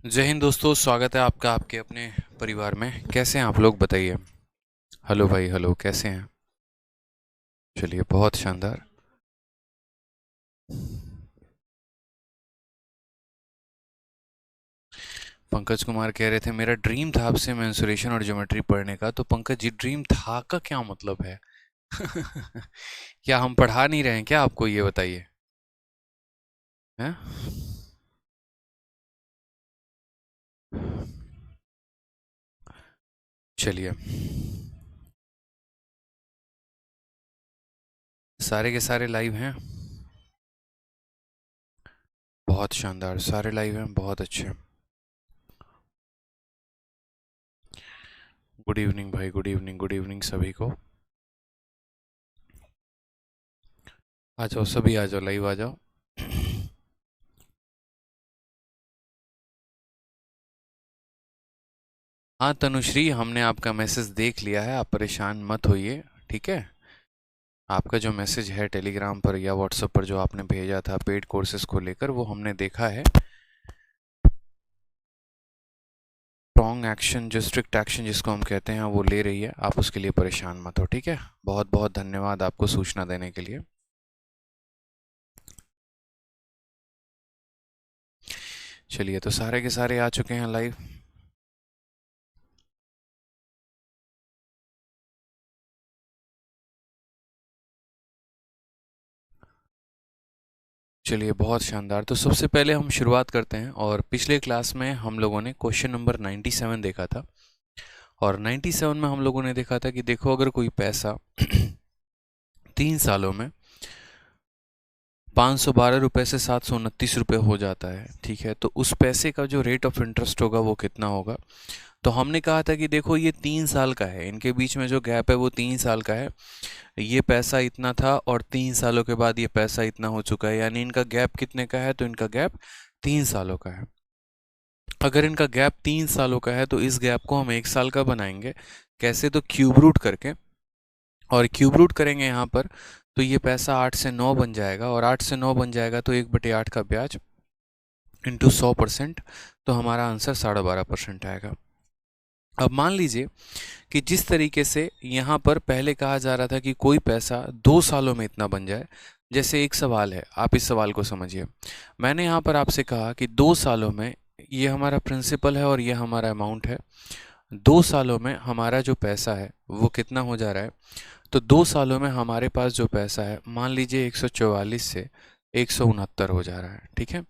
जय हिंद दोस्तों, स्वागत है आपका आपके अपने परिवार में। कैसे हैं आप लोग, बताइए। हेलो भाई, हेलो, कैसे हैं? चलिए, बहुत शानदार। पंकज कुमार कह रहे थे मेरा ड्रीम था आपसे मेंसुरेशन और ज्योमेट्री पढ़ने का। तो पंकज जी, ड्रीम था का क्या मतलब है? क्या हम पढ़ा नहीं रहे हैं क्या आपको, ये बताइए। हैं? चलिए, सारे के सारे लाइव हैं। बहुत शानदार, सारे लाइव हैं, बहुत अच्छे। गुड इवनिंग भाई, गुड इवनिंग, गुड इवनिंग सभी को। आ जाओ सभी, आ जाओ, लाइव आ जाओ। हाँ तनुश्री, हमने आपका मैसेज देख लिया है, आप परेशान मत होइए। ठीक है। आपका जो मैसेज है टेलीग्राम पर या व्हाट्सएप पर जो आपने भेजा था पेड कोर्सेज को लेकर, वो हमने देखा है। स्ट्रॉन्ग एक्शन, जो स्ट्रिक्ट एक्शन जिसको हम कहते हैं, वो ले रही है। आप उसके लिए परेशान मत हो, ठीक है। बहुत बहुत धन्यवाद आपको सूचना देने के लिए। चलिए, तो सारे के सारे आ चुके हैं लाइव। चलिए, बहुत शानदार। तो सबसे पहले हम शुरुआत करते हैं। और पिछले क्लास में हम लोगों ने क्वेश्चन नंबर 97 देखा था। और 97 में हम लोगों ने देखा था कि देखो, अगर कोई पैसा 3 सालों में 512 रुपये से 729 रुपये हो जाता है, ठीक है, तो उस पैसे का जो रेट ऑफ इंटरेस्ट होगा वो कितना होगा। तो हमने कहा था कि देखो, ये 3 साल का है, इनके बीच में जो गैप है वो 3 साल का है। ये पैसा इतना था और 3 सालों के बाद ये पैसा इतना हो चुका है, यानी इनका गैप कितने का है? तो इनका गैप 3 सालों का है। अगर इनका गैप 3 सालों का है तो इस गैप को हम 1 साल का बनाएंगे। कैसे? तो क्यूब रूट करके। और क्यूब रूट करेंगे यहाँ पर, तो ये पैसा 8 से 9 बन जाएगा। और 8 से 9 बन जाएगा तो 1/8 का ब्याज इंटू 100%। तो हमारा आंसर 12.5% आएगा। अब मान लीजिए कि जिस तरीके से यहाँ पर पहले कहा जा रहा था कि कोई पैसा 2 सालों में इतना बन जाए। जैसे एक सवाल है, आप इस सवाल को समझिए। मैंने यहाँ पर आपसे कहा कि 2 सालों में ये हमारा प्रिंसिपल है और ये हमारा अमाउंट है। 2 सालों में हमारा जो पैसा है वो कितना हो जा रहा है? तो 2 सालों में हमारे पास जो पैसा है, मान लीजिए 144 से 169 हो जा रहा है, ठीक है।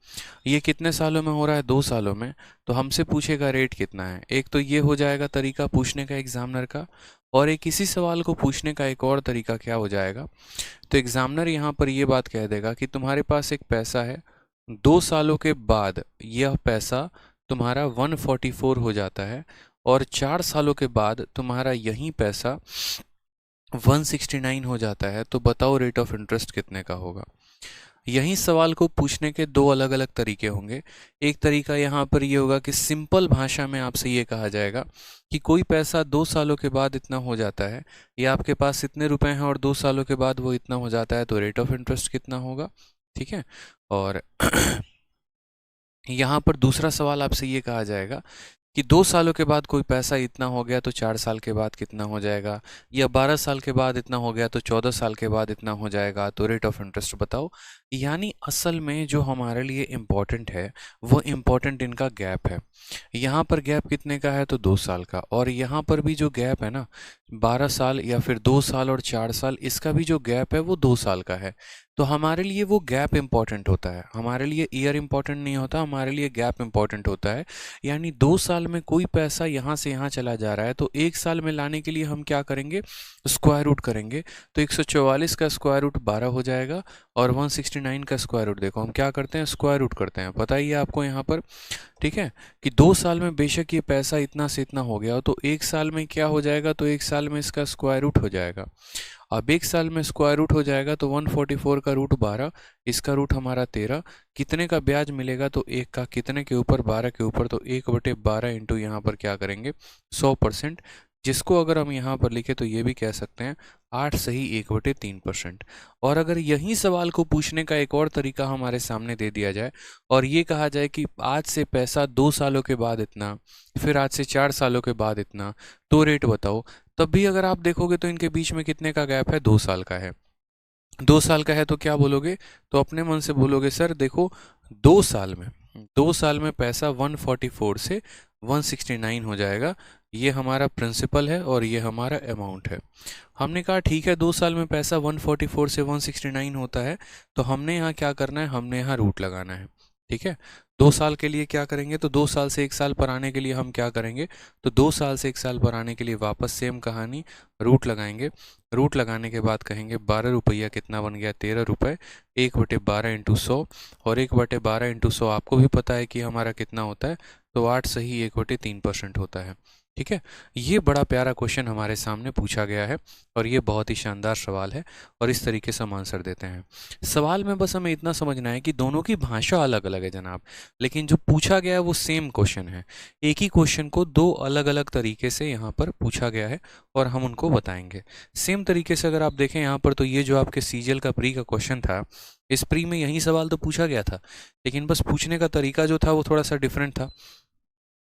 ये कितने सालों में हो रहा है? 2 सालों में। तो हमसे पूछेगा रेट कितना है। एक तो ये हो जाएगा तरीका पूछने का एग्जामिनर का। और एक इसी सवाल को पूछने का एक और तरीका क्या हो जाएगा? तो एग्जामिनर यहाँ पर ये बात कह देगा कि तुम्हारे पास एक पैसा है, 2 सालों के बाद यह पैसा तुम्हारा 144 हो जाता है। और 4 सालों के बाद तुम्हारा यही पैसा 169 हो जाता है। तो बताओ रेट ऑफ इंटरेस्ट कितने का होगा? यही सवाल को पूछने के दो अलग अलग तरीके होंगे। एक तरीका यहाँ पर ये होगा कि सिंपल भाषा में आपसे ये कहा जाएगा कि कोई पैसा 2 सालों के बाद इतना हो जाता है, या आपके पास इतने रुपए हैं और 2 सालों के बाद वो इतना हो जाता है, तो रेट ऑफ इंटरेस्ट कितना होगा, ठीक है। और यहाँ पर दूसरा सवाल आपसे ये कहा जाएगा कि 2 सालों के बाद कोई पैसा इतना हो गया तो 4 साल के बाद कितना हो जाएगा, या 12 साल के बाद इतना हो गया तो 14 साल के बाद इतना हो जाएगा, तो रेट ऑफ इंटरेस्ट बताओ। यानी असल में जो हमारे लिए इम्पोर्टेंट है वो इम्पोर्टेंट इनका गैप है। यहाँ पर गैप कितने का है? तो 2 साल का। और यहाँ पर भी जो गैप है ना, 12 साल या फिर 2 साल और 4 साल, इसका भी जो गैप है वो 2 साल का है। तो हमारे लिए वो गैप इम्पॉर्टेंट होता है, हमारे लिए ईयर इम्पॉर्टेंट नहीं होता, हमारे लिए गैप इम्पॉर्टेंट होता है। यानी 2 साल में कोई पैसा यहाँ से यहाँ चला जा रहा है, तो 1 साल में लाने के लिए हम क्या करेंगे? स्क्वायर रूट करेंगे। तो 144 का स्क्वायर रूट 12 हो जाएगा। और 169 का स्क्वायर रूट देखो हम क्या करते हैं, स्क्वायर रूट करते हैं। पता ही है आपको यहाँ पर, ठीक है, कि 2 साल में बेशक ये पैसा इतना से इतना हो गया हो, तो 1 साल में क्या हो जाएगा? तो 1 साल में इसका स्क्वायर रूट हो जाएगा। अब 1 साल में स्क्वायर रूट हो जाएगा तो 144 का रूट 12, इसका रूट हमारा 13। कितने का ब्याज मिलेगा? तो 1 का। कितने के ऊपर? 12 के ऊपर। तो 1/12 इंटू यहाँ पर क्या करेंगे? 100%। जिसको अगर हम यहाँ पर लिखे तो ये भी कह सकते हैं 8 सही 1/3%। और अगर यही सवाल को पूछने का एक और तरीका हमारे सामने दे दिया जाए और ये कहा जाए कि आज से पैसा 2 सालों के बाद इतना, फिर आज से 4 सालों के बाद इतना, तो रेट बताओ, तब भी अगर आप देखोगे तो इनके बीच में कितने का गैप है, 2 साल का है। 2 साल का है तो क्या बोलोगे, तो अपने मन से बोलोगे सर देखो 2 साल में पैसा 144 से 169 हो जाएगा, ये हमारा प्रिंसिपल है और ये हमारा अमाउंट है। हमने कहा ठीक है 2 साल में पैसा 144 से 169 होता है, तो हमने यहाँ क्या करना है, हमने यहाँ रूट लगाना है। ठीक है, 2 साल के लिए क्या करेंगे, तो 2 साल से 1 साल पर आने के लिए हम क्या करेंगे, तो 2 साल से 1 साल पर आने के लिए वापस सेम कहानी, रूट लगाएंगे। रूट लगाने के बाद कहेंगे 12 रुपया कितना बन गया, 13 रुपये, 1/12 इंटू 100, और 1/12 इंटू 100 आपको भी पता है कि हमारा कितना होता है, तो 8 सही 1/3% होता है। ठीक है, ये बड़ा प्यारा क्वेश्चन हमारे सामने पूछा गया है और ये बहुत ही शानदार सवाल है और इस तरीके से हम आंसर देते हैं। सवाल में बस हमें इतना समझना है कि दोनों की भाषा अलग अलग है जनाब, लेकिन जो पूछा गया है वो सेम क्वेश्चन है। एक ही क्वेश्चन को दो अलग अलग तरीके से यहाँ पर पूछा गया है और हम उनको बताएंगे। सेम तरीके से अगर आप देखें यहाँ पर, तो ये जो आपके सीजीएल का प्री का क्वेश्चन था, इस प्री में यही सवाल तो पूछा गया था, लेकिन बस पूछने का तरीका जो था वो थोड़ा सा डिफरेंट था।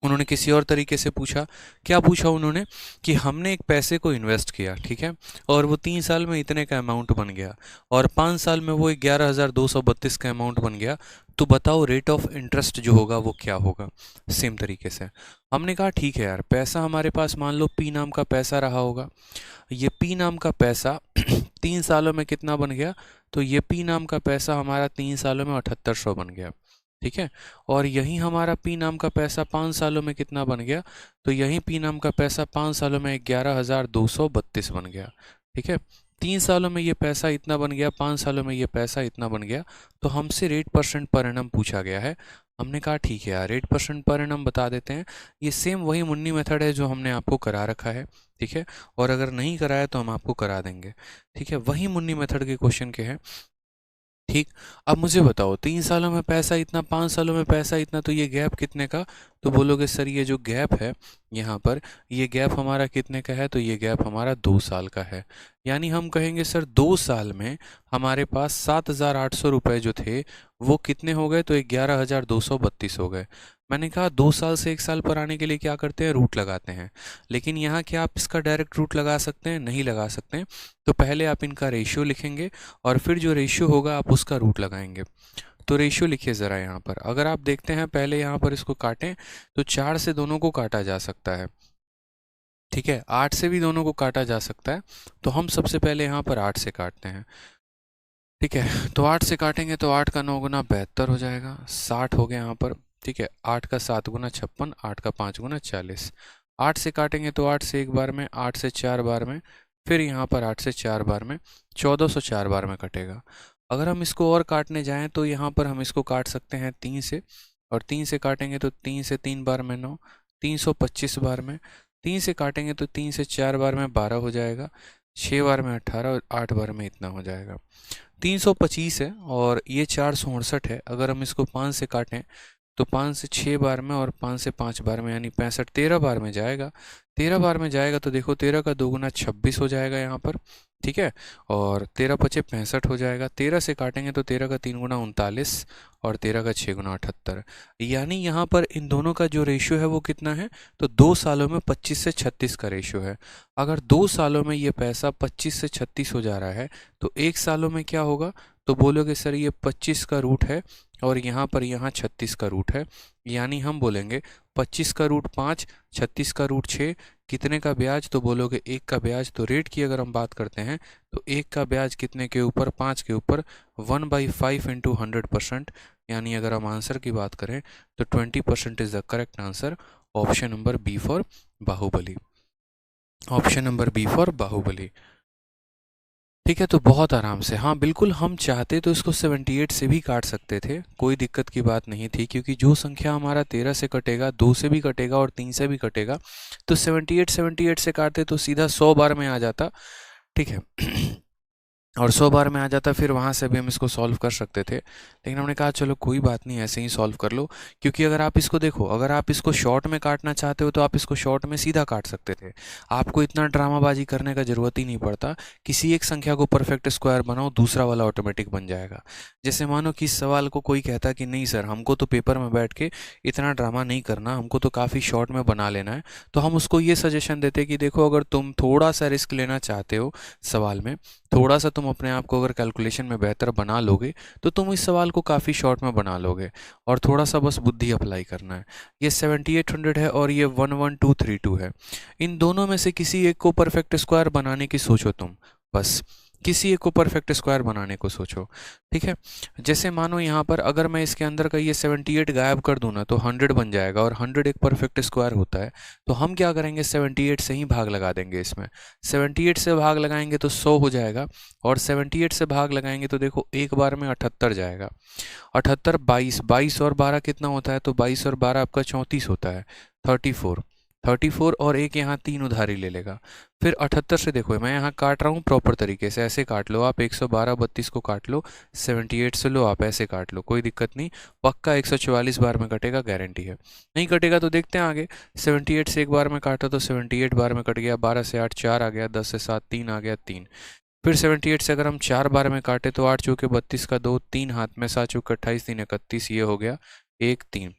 उन्होंने किसी और तरीके से पूछा। क्या पूछा उन्होंने, कि हमने एक पैसे को इन्वेस्ट किया, ठीक है, और वो 3 साल में इतने का अमाउंट बन गया और 5 साल में वो 11,232 का अमाउंट बन गया, तो बताओ रेट ऑफ इंटरेस्ट जो होगा वो क्या होगा। सेम तरीके से हमने कहा ठीक है यार, पैसा हमारे पास मान लो पी नाम का पैसा रहा होगा, ये पी नाम का पैसा 3 सालों में कितना बन गया, तो ये पी नाम का पैसा हमारा 3 सालों में 7800 बन गया। ठीक है, और यही हमारा पी नाम का पैसा 5 सालों में कितना बन गया, तो यही पी नाम का पैसा 5 सालों में 11,232 बन गया। ठीक है, 3 सालों में ये पैसा इतना बन गया, 5 सालों में ये पैसा इतना बन गया, तो हमसे रेट परसेंट पर एनम पूछा गया है। हमने कहा ठीक है यार, रेट परसेंट पर एनम बता देते हैं। ये सेम वही मुन्नी मेथड है जो हमने आपको करा रखा है। ठीक है, और अगर नहीं कराया तो हम आपको करा देंगे। ठीक है, वही मुन्नी मेथड के क्वेश्चन के हैं। ठीक, अब मुझे बताओ 3 सालों में पैसा इतना, 5 सालों में पैसा इतना, तो ये गैप कितने का, तो बोलोगे सर ये जो गैप है यहाँ पर, ये गैप हमारा कितने का है, तो ये गैप हमारा 2 साल का है। यानी हम कहेंगे सर 2 साल में हमारे पास 7,800 रुपये जो थे वो कितने हो गए, तो 11,232 हो गए। मैंने कहा 2 साल से 1 साल पर आने के लिए क्या करते हैं, रूट लगाते हैं, लेकिन यहाँ क्या आप इसका डायरेक्ट रूट लगा सकते हैं, नहीं लगा सकते हैं। तो पहले आप इनका रेशियो लिखेंगे और फिर जो रेशियो होगा आप उसका रूट लगाएंगे। तो रेशियो लिखिए ज़रा यहाँ पर। अगर आप देखते हैं पहले यहाँ पर इसको काटें, तो 4 से दोनों को काटा जा सकता है। ठीक है, 8 से भी दोनों को काटा जा सकता है, तो हम सबसे पहले यहाँ पर 8 से काटते हैं। ठीक है, तो 8 से काटेंगे तो 8 का 9 गुना 72 हो जाएगा, 60 हो गया यहाँ पर। ठीक है, 8 का 7 गुना 56, 8 का 5 गुना 40। 8 से काटेंगे तो 8 से एक बार में, 8 से 4 बार में, फिर यहाँ पर 8 से 4 बार में, 1404 बार में कटेगा। अगर हम इसको और काटने जाएं तो यहाँ पर हम इसको काट सकते हैं 3 से, और 3 से काटेंगे तो 3 से 3 बार में 9, 325 बार में। 3 से काटेंगे तो 3 से 4 बार में 12 हो जाएगा, 6 बार में 18 और 8 बार में इतना हो जाएगा। 325 है और ये 468 है। अगर हम इसको 5 से काटें तो 5 से 6 बार में और 5 से 5 बार में, यानी 65, 13 बार में जाएगा। 13 बार में जाएगा तो देखो 13 का 2 गुना 26 हो जाएगा यहाँ पर। ठीक है, और 13 पचे 65 हो जाएगा। 13 से काटेंगे तो 13 का 3 गुना 39 और 13 का 6 गुना 78। यानी यहाँ पर इन दोनों का जो रेशियो है वो कितना है, तो 2 सालों में 25 से 36 का रेशियो है। अगर 2 सालों में ये पैसा 25 से 36 हो जा रहा है, तो 1 सालों में क्या होगा, तो बोलोगे सर ये 25 का रूट है और यहाँ पर यहाँ 36 का रूट है। यानी हम बोलेंगे 25 का रूट 5, 36 का रूट 6, कितने का ब्याज, तो बोलोगे 1 का ब्याज। तो रेट की अगर हम बात करते हैं तो 1 का ब्याज कितने के ऊपर, 5 के ऊपर, 1/5 इंटू 100%। यानी अगर हम आंसर की बात करें तो 20% is the correct answer. Option number B for Bahubali. Option number B for Bahubali. ठीक है, तो बहुत आराम से, हाँ बिल्कुल, हम चाहते तो इसको 78 से भी काट सकते थे, कोई दिक्कत की बात नहीं थी, क्योंकि जो संख्या हमारा 13 से कटेगा, 2 से भी कटेगा और 3 से भी कटेगा, तो 78 से काटते तो सीधा 100 बार में आ जाता। ठीक है और 100 बार में आ जाता, फिर वहाँ से भी हम इसको सॉल्व कर सकते थे, लेकिन हमने कहा चलो कोई बात नहीं, ऐसे ही सॉल्व कर लो। क्योंकि अगर आप इसको देखो, अगर आप इसको शॉर्ट में काटना चाहते हो तो आप इसको शॉर्ट में सीधा काट सकते थे, आपको इतना ड्रामाबाजी करने का ज़रूरत ही नहीं पड़ता। किसी एक संख्या को परफेक्ट स्क्वायर बनाओ, दूसरा वाला ऑटोमेटिक बन जाएगा। जैसे मानो कि इस सवाल को कोई कहता कि नहीं सर, हमको तो पेपर में बैठ के इतना ड्रामा नहीं करना, हमको तो काफ़ी शॉर्ट में बना लेना है, तो हम उसको ये सजेशन देते कि देखो, अगर तुम थोड़ा सा रिस्क लेना चाहते हो सवाल में, थोड़ा सा तुम अपने आप को अगर कैलकुलेशन में बेहतर बना लोगे, तो तुम इस सवाल को काफ़ी शॉर्ट में बना लोगे, और थोड़ा सा बस बुद्धि अप्लाई करना है। ये 7800 है और ये 11232 है। इन दोनों में से किसी एक को परफेक्ट स्क्वायर बनाने की सोचो तुम, बस किसी एक को परफेक्ट स्क्वायर बनाने को सोचो। ठीक है, जैसे मानो यहाँ पर अगर मैं इसके अंदर का ये 78 गायब कर दूँ ना, तो 100 बन जाएगा, और 100 एक परफेक्ट स्क्वायर होता है। तो हम क्या करेंगे, 78 से ही भाग लगा देंगे इसमें। 78 से भाग लगाएंगे तो 100 हो जाएगा, और 78 से भाग लगाएंगे तो देखो एक बार में 78 जाएगा। 78 22, 22 और 12 कितना होता है, तो 22 और 12 आपका 34 होता है, 34। 34 और एक यहाँ 3 उधारी ले लेगा। फिर 78 से देखो, मैं यहाँ काट रहा हूँ प्रॉपर तरीके से, ऐसे काट लो आप, 112 32 को काट लो, 78 से लो आप, ऐसे काट लो, कोई दिक्कत नहीं, पक्का 144 बार में कटेगा, गारंटी है। नहीं कटेगा तो देखते हैं आगे। 78 से एक बार में काटा तो 78 बार में कट गया, 12 से 8 4 आ गया, 10 से 7 3 आ गया, 3। फिर 78 से अगर हम 4 बार में काटे तो 8 चौके 32 का 2, 3 हाथ में, 7 चौके 28 3 31, ये हो गया 1 3।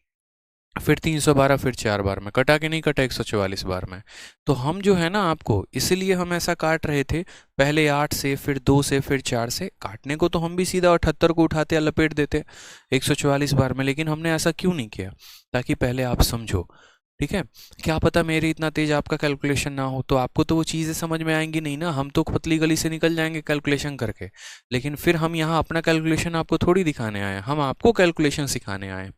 फिर 312, फिर 4 बार में कटा, के नहीं कटा 144 बार में। तो हम जो है ना, आपको इसलिए हम ऐसा काट रहे थे, पहले 8 से, फिर 2 से, फिर 4 से। काटने को तो हम भी सीधा 78 को उठाते या लपेट देते 144 बार में, लेकिन हमने ऐसा क्यों नहीं किया, ताकि पहले आप समझो। ठीक है, क्या पता मेरे इतना तेज आपका कैलकुलेशन ना हो, तो आपको तो वो चीज़ें समझ में आएंगी नहीं ना, हम तो पतली गली से निकल जाएंगे कैलकुलेशन करके। लेकिन फिर हम यहाँ अपना कैलकुलेशन आपको थोड़ी दिखाने आए हैं, हम आपको कैलकुलेशन सिखाने आए हैं।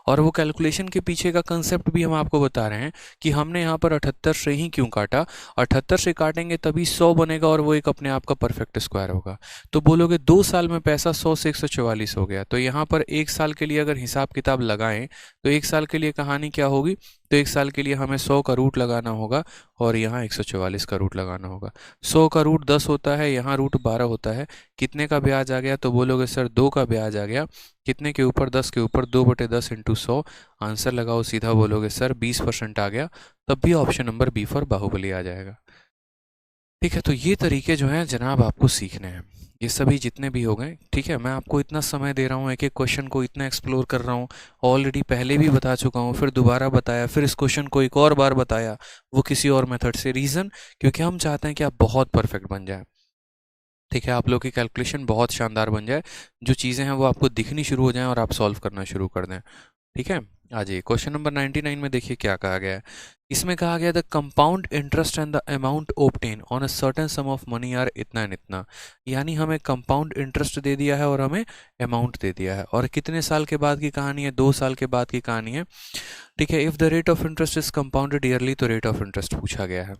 और वो कैलकुलेशन के पीछे का कंसेप्ट भी हम आपको बता रहे हैं कि हमने यहाँ पर 78 से ही क्यों काटा। 78 से काटेंगे तभी 100 बनेगा, और वो एक अपने आप का परफेक्ट स्क्वायर होगा। तो बोलोगे 2 साल में पैसा 100 से 144 हो गया, तो यहाँ पर 1 साल के लिए अगर हिसाब किताब लगाएं तो 1 साल के लिए कहानी क्या होगी, तो 1 साल के लिए हमें 100 का रूट लगाना होगा, और यहाँ 144 का रूट लगाना होगा। 100 का रूट 10 होता है, यहाँ रूट 12 होता है। कितने का ब्याज आ गया, तो बोलोगे सर 2 का ब्याज आ गया। कितने के ऊपर, 10 के ऊपर, 2/10 इंटू 100। आंसर लगाओ, सीधा बोलोगे सर 20% आ गया, तब भी option number B for Baahubali आ जाएगा। ठीक है, तो ये तरीके जो हैं जनाब आपको सीखने हैं, ये सभी जितने भी हो गए। ठीक है, मैं आपको इतना समय दे रहा हूँ, एक एक क्वेश्चन को इतना एक्सप्लोर कर रहा हूँ, ऑलरेडी पहले भी बता चुका हूँ, फिर दोबारा बताया, फिर इस क्वेश्चन को एक और बार बताया, वो किसी और मेथड से। रीज़न, क्योंकि हम चाहते हैं कि आप बहुत परफेक्ट बन जाए। ठीक है, आप लोग की कैलकुलेशन बहुत शानदार बन जाए, जो चीज़ें हैं वो आपको दिखनी शुरू हो जाएं और आप सॉल्व करना शुरू कर दें। ठीक है, आ जाइए क्वेश्चन नंबर 99 में, देखिए क्या कहा गया है। इसमें कहा गया the compound interest and the amount obtain on a certain sum of money are इतना एंड इतना। यानी हमें कंपाउंड इंटरेस्ट दे दिया है और हमें अमाउंट दे दिया है, और कितने साल के बाद की कहानी है, 2 साल के बाद की कहानी है। ठीक है, if the rate of interest is compounded yearly, तो रेट ऑफ इंटरेस्ट पूछा गया है।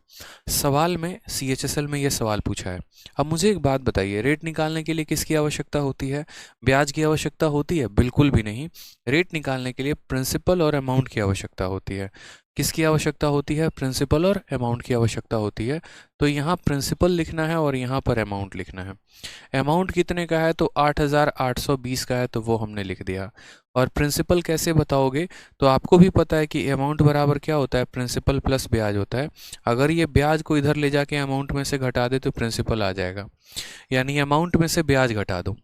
सवाल में CHSL में ये सवाल पूछा है। अब मुझे एक बात बताइए, रेट निकालने के लिए किसकी आवश्यकता होती है, ब्याज की आवश्यकता होती है? बिल्कुल भी नहीं। रेट निकालने के लिए प्रिंसिपल और अमाउंट की आवश्यकता होती है। किसकी आवश्यकता होती है? प्रिंसिपल और अमाउंट की आवश्यकता होती है। तो यहाँ प्रिंसिपल लिखना है और यहाँ पर अमाउंट लिखना है। अमाउंट कितने का है, तो 8820 का है, तो वो हमने लिख दिया। और प्रिंसिपल कैसे बताओगे, तो आपको भी पता है कि अमाउंट बराबर क्या होता है, प्रिंसिपल प्लस ब्याज होता है। अगर ये ब्याज को इधर ले जाके अमाउंट में से घटा दे तो प्रिंसिपल आ जाएगा, यानी अमाउंट में से ब्याज घटा दो।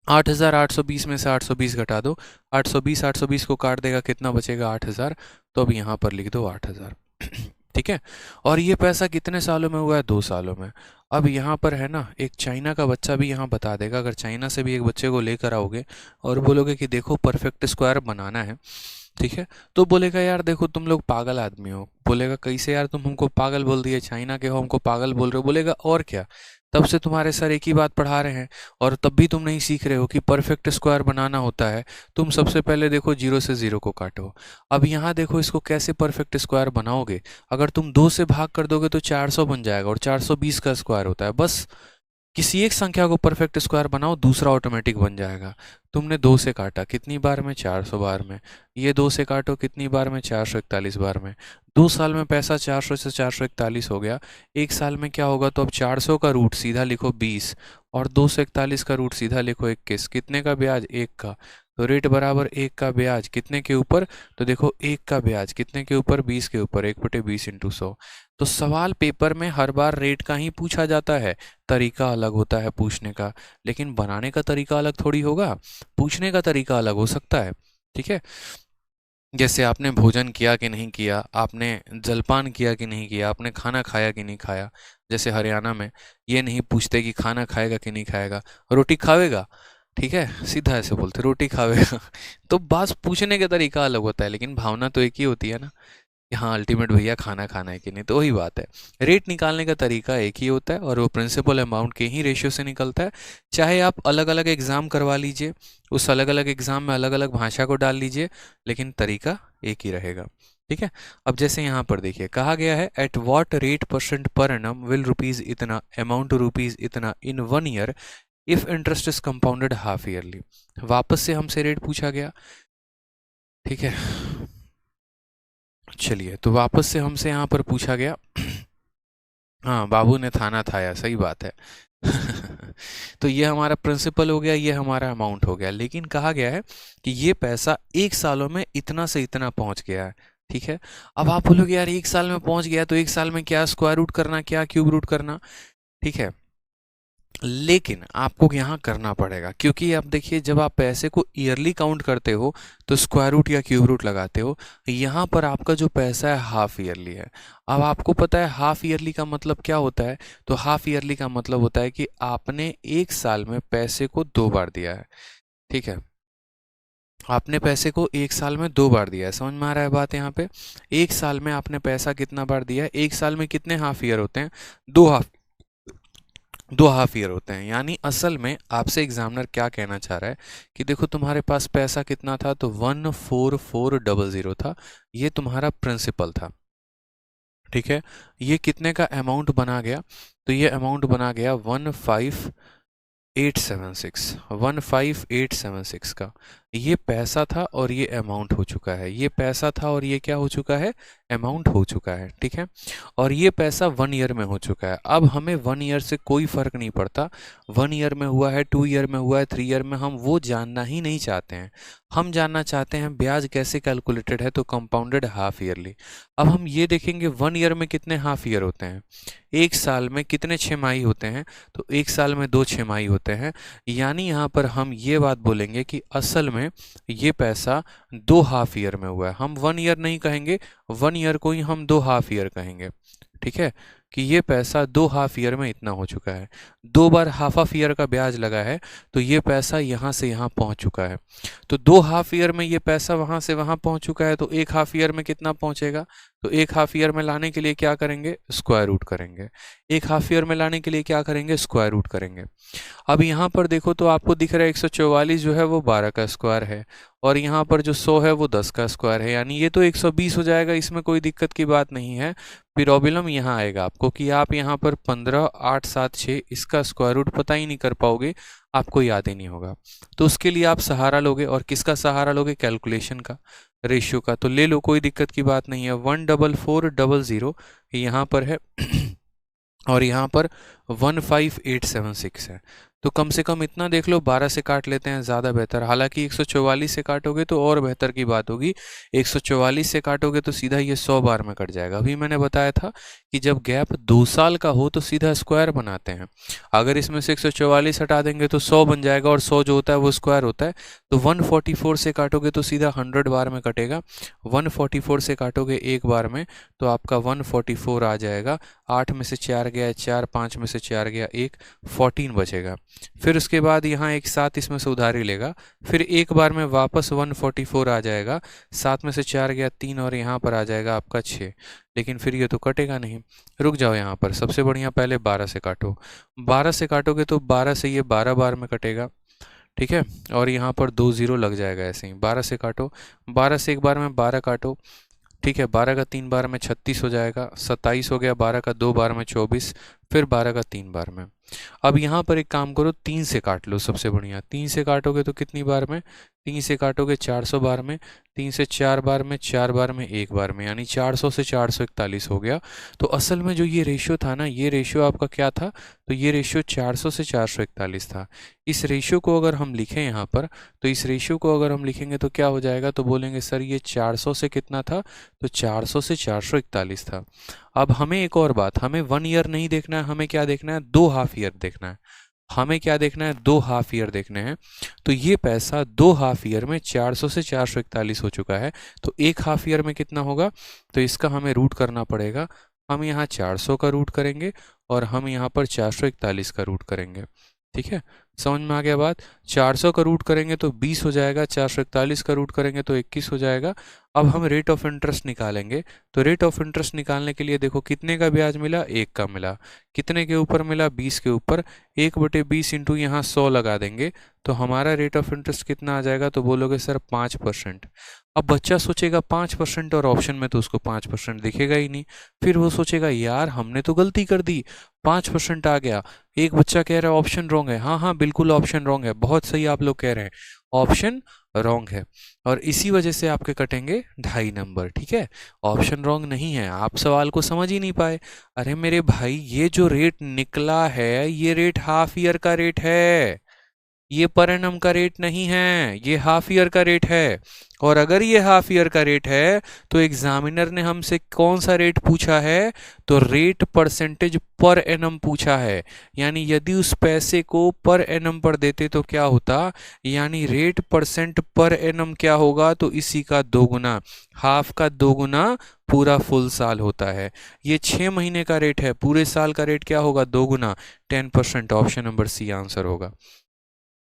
8820 में से 820 घटा दो, 820 को काट देगा, कितना बचेगा, 8000। तो अब यहाँ पर लिख दो 8000। ठीक है, और ये पैसा कितने सालों में हुआ है, 2 सालों में। अब यहाँ पर है ना, एक चाइना का बच्चा भी यहाँ बता देगा। अगर चाइना से भी एक बच्चे को लेकर आओगे और बोलोगे कि देखो परफेक्ट स्क्वायर बनाना है, ठीक है, तो बोलेगा यार देखो तुम लोग पागल आदमी हो। बोलेगा कैसे यार, तुम हमको पागल बोल दिए, चाइना के हो हमको पागल बोल रहे हो। बोलेगा और क्या, तब से तुम्हारे सर एक ही बात पढ़ा रहे हैं और तब भी तुम नहीं सीख रहे हो कि परफेक्ट स्क्वायर बनाना होता है। तुम सबसे पहले देखो 0 से 0 को काटो। अब यहाँ देखो इसको कैसे परफेक्ट स्क्वायर बनाओगे। अगर तुम 2 से भाग कर दोगे तो 400 बन जाएगा, और 420 का स्क्वायर होता है। बस किसी एक संख्या को परफेक्ट स्क्वायर बनाओ, दूसरा ऑटोमेटिक बन जाएगा। तुमने 2 से काटा कितनी बार में? 400 बार में। ये 2 से काटो कितनी बार में? 441 बार में। 2 साल में पैसा 400 से 441 हो गया। 1 साल में क्या होगा? तो अब 400 का रूट सीधा लिखो 20 और 241 का रूट सीधा लिखो 21। कितने का ब्याज? 1 का। तो रेट बराबर 1 का ब्याज कितने के ऊपर? तो देखो 1 का ब्याज कितने के ऊपर? 20 के ऊपर। 1/20 इंटू 100। तो सवाल पेपर में हर बार रेट का ही पूछा जाता है, तरीका अलग होता है पूछने का, लेकिन बनाने का तरीका अलग थोड़ी होगा, पूछने का तरीका अलग हो सकता है। ठीक है, जैसे आपने भोजन किया कि नहीं किया, आपने जलपान किया कि नहीं किया, आपने खाना खाया कि नहीं खाया। जैसे हरियाणा में ये नहीं पूछते कि खाना खाएगा कि नहीं खाएगा, रोटी खावेगा। ठीक है, सीधा ऐसे बोलते रोटी खावेगा। तो बस पूछने का तरीका अलग होता है, लेकिन भावना तो एक ही होती है ना कि हाँ अल्टीमेट भैया खाना खाना है कि नहीं। तो वही बात है, रेट निकालने का तरीका एक ही होता है और वो प्रिंसिपल अमाउंट के ही रेशियो से निकलता है। चाहे आप अलग अलग एग्ज़ाम करवा लीजिए, उस अलग अलग एग्ज़ाम में अलग अलग भाषा को डाल लीजिए, लेकिन तरीका एक ही रहेगा। ठीक है, अब जैसे यहाँ पर देखिए कहा गया है at what rate percent per annum will rupees इतना अमाउंट रुपीज़ इतना in 1 year if interest is compounded half yearly. वापस से हमसे रेट पूछा गया। ठीक है, चलिए तो वापस से हमसे यहाँ पर पूछा गया। हाँ, बाबू ने थाना थाया, सही बात है। तो ये हमारा प्रिंसिपल हो गया, ये हमारा अमाउंट हो गया, लेकिन कहा गया है कि ये पैसा 1 सालों में इतना से इतना पहुंच गया है। ठीक है, अब आप बोलोगे यार 1 साल में पहुंच गया तो 1 साल में क्या स्क्वायर रूट करना, क्या क्यूब रूट करना। ठीक है, लेकिन आपको यहाँ करना पड़ेगा, क्योंकि आप देखिए जब आप पैसे को ईयरली काउंट करते हो तो स्क्वायर रूट या क्यूब रूट लगाते हो। यहाँ पर आपका जो पैसा है हाफ ईयरली है। अब आपको पता है हाफ ईयरली का मतलब क्या होता है? तो हाफ ईयरली का मतलब होता है कि आपने 1 साल में पैसे को 2 बार दिया है। ठीक है, आपने पैसे को 1 साल में 2 बार दिया है। समझ में आ रहा है बात यहाँ पे? 1 साल में आपने पैसा कितना बार दिया है? 1 साल में कितने हाफ ईयर होते हैं? 2 हाफ, 2 हाफ ईयर होते हैं। यानी असल में आपसे एग्जामिनर क्या कहना चाह रहा है कि देखो तुम्हारे पास पैसा कितना था? तो 14400 था, ये तुम्हारा प्रिंसिपल था। ठीक है, ये कितने का अमाउंट बना गया? तो ये अमाउंट बना गया 15876, 15876 का। ये पैसा था और ये अमाउंट हो चुका है। ये पैसा था और ये क्या हो चुका है? अमाउंट हो चुका है। ठीक है, और ये पैसा 1 ईयर में हो चुका है। अब हमें 1 ईयर से कोई फर्क नहीं पड़ता, 1 ईयर में हुआ है, 2 ईयर में हुआ है, 3 ईयर में, हम वो जानना ही नहीं चाहते हैं। हम जानना चाहते हैं ब्याज कैसे कैलकुलेटेड है, तो कंपाउंडेड हाफ ईयरली। अब हम ये देखेंगे 1 ईयर में कितने हाफ ईयर होते हैं, 1 साल में कितने छमाही होते हैं? तो 1 साल में 2 छमाही होते हैं। यानी यहाँ पर हम ये बात बोलेंगे कि असल में ये पैसा 2 हाफ ईयर में हुआ है। हम 1 ईयर नहीं कहेंगे, 1 ईयर को ही हम 2 हाफ ईयर कहेंगे। ठीक है, कि ये पैसा 2 हाफ ईयर में इतना हो चुका है। 2 बार हाफ हाफ ईयर का ब्याज लगा है, तो ये पैसा यहाँ से यहाँ पहुँच चुका है। तो 2 हाफ ईयर में ये पैसा वहाँ से वहाँ पहुँच चुका है, तो 1 हाफ ईयर में कितना पहुँचेगा? तो 1 हाफ ईयर में लाने के लिए क्या करेंगे? स्क्वायर रूट करेंगे। 1 हाफ ईयर में लाने के लिए क्या करेंगे? स्क्वायर रूट करेंगे। अब यहाँ पर देखो तो आपको दिख रहा है 144 जो है वो 12 का स्क्वायर है, और यहाँ पर जो 100 है वो 10 का स्क्वायर है, यानी ये तो 120 हो जाएगा, इसमें कोई दिक्कत की बात नहीं है। प्रॉब्लम यहाँ आएगा आपको कि आप यहाँ पर 15, 8, 7, 6 इसका स्क्वायर रूट पता ही नहीं कर पाओगे, आपको याद ही नहीं होगा। तो उसके लिए आप सहारा लोगे, और किसका सहारा लोगे? कैलकुलेशन का, रेशियो का। तो ले लो, कोई दिक्कत की बात नहीं है। 14400 यहाँ पर है और यहाँ पर 15876 है। तो कम से कम इतना देख लो, 12 से काट लेते हैं, ज़्यादा बेहतर। हालांकि 144 से काटोगे तो और बेहतर की बात होगी। 144 से काटोगे तो सीधा ये 100 बार में कट जाएगा। अभी मैंने बताया था कि जब गैप 2 साल का हो तो सीधा स्क्वायर बनाते हैं। अगर इसमें से 144 हटा देंगे तो 100 बन जाएगा, और 100 जो होता है वो स्क्वायर होता है। तो 144 से काटोगे तो सीधा 100 बार में कटेगा। 144 से काटोगे एक बार में तो आपका 144 आ जाएगा। 8 में से 4 गया 4, 5 में से 4 गया 1, 14 बचेगा। फिर उसके बाद यहाँ एक 7 इसमें से उधारी लेगा, फिर एक बार में वापस 144 आ जाएगा। 7 में से 4 गया 3, और यहाँ पर आ जाएगा आपका 6। लेकिन फिर ये तो कटेगा नहीं, रुक जाओ यहाँ पर। सबसे बढ़िया पहले 12 से काटो। 12 से काटोगे तो 12 से ये 12 बार में कटेगा। ठीक है, और यहाँ पर 2 0 लग जाएगा ऐसे ही। 12 से काटो, 12 से एक बार में 12 काटो। ठीक है, 12 का 3 बार में 36 हो जाएगा, 27 हो गया। 12 का 2 बार में 24, फिर 12 का 3 बार में। अब यहाँ पर एक काम करो, 3 से काट लो, सबसे बढ़िया। 3 से काटोगे तो कितनी बार में? 3 से काटोगे 400 बार में। 3 से 4 बार में, 4 बार में, 1 बार में, यानी 400 से 441 हो गया। तो असल में जो ये रेशियो था ना, ये रेशियो आपका क्या था? तो ये रेशियो 400 से 441 था। इस रेशियो को अगर हम लिखें यहाँ पर, तो इस रेशियो को अगर हम लिखेंगे तो क्या हो जाएगा? तो बोलेंगे सर ये 400 से कितना था? तो 400 से 441 था। अब हमें एक और बात, हमें 1 ईयर नहीं देखना है, हमें क्या देखना है? 2 हाफ ईयर देखना है। हमें क्या देखना है? 2 हाफ ईयर देखने हैं। तो ये पैसा 2 हाफ ईयर में 400 से 441 हो चुका है। तो एक हाफ ईयर में कितना होगा? तो इसका हमें रूट करना पड़ेगा। हम यहाँ 400 का रूट करेंगे और हम यहाँ पर 441 का रूट करेंगे। ठीक है, समझ में आ गया बात? 400 का रूट करेंगे तो 20 हो जाएगा, 441 का रूट करेंगे तो 21 हो जाएगा। अब हम रेट ऑफ इंटरेस्ट निकालेंगे। तो रेट ऑफ इंटरेस्ट निकालने के लिए देखो कितने का ब्याज मिला? 1 का मिला। कितने के ऊपर मिला? 20 के ऊपर। 1/20 इंटू यहाँ 100 लगा देंगे तो हमारा रेट ऑफ इंटरेस्ट कितना आ जाएगा? तो बोलोगे सर 5%। अब बच्चा सोचेगा 5% और ऑप्शन में तो उसको 5% दिखेगा ही नहीं। फिर वो सोचेगा यार हमने तो गलती कर दी, 5% आ गया। एक बच्चा कह रहा है ऑप्शन रॉन्ग है। हाँ हाँ बिल्कुल ऑप्शन रॉन्ग है, बहुत सही आप लोग कह रहे हैं, ऑप्शन रॉन्ग है। और इसी वजह से आपके कटेंगे 2.5 नंबर। ठीक है, ऑप्शन रॉन्ग नहीं है, आप सवाल को समझ ही नहीं पाए। अरे मेरे भाई ये जो रेट निकला है ये रेट हाफ ईयर का रेट है, ये पर एनम का रेट नहीं है, ये हाफ ईयर का रेट है। और अगर ये हाफ ईयर का रेट है तो एग्जामिनर ने हमसे कौन सा रेट पूछा है? तो रेट परसेंटेज पर एनम पूछा है। यानी यदि उस पैसे को पर एनम पर देते तो क्या होता? यानी रेट परसेंट पर एनम क्या होगा? तो इसी का दोगुना, हाफ का दोगुना पूरा फुल साल होता है। ये 6 महीने का रेट है, पूरे साल का रेट क्या होगा? दोगुना, 10%। ऑप्शन नंबर सी आंसर होगा।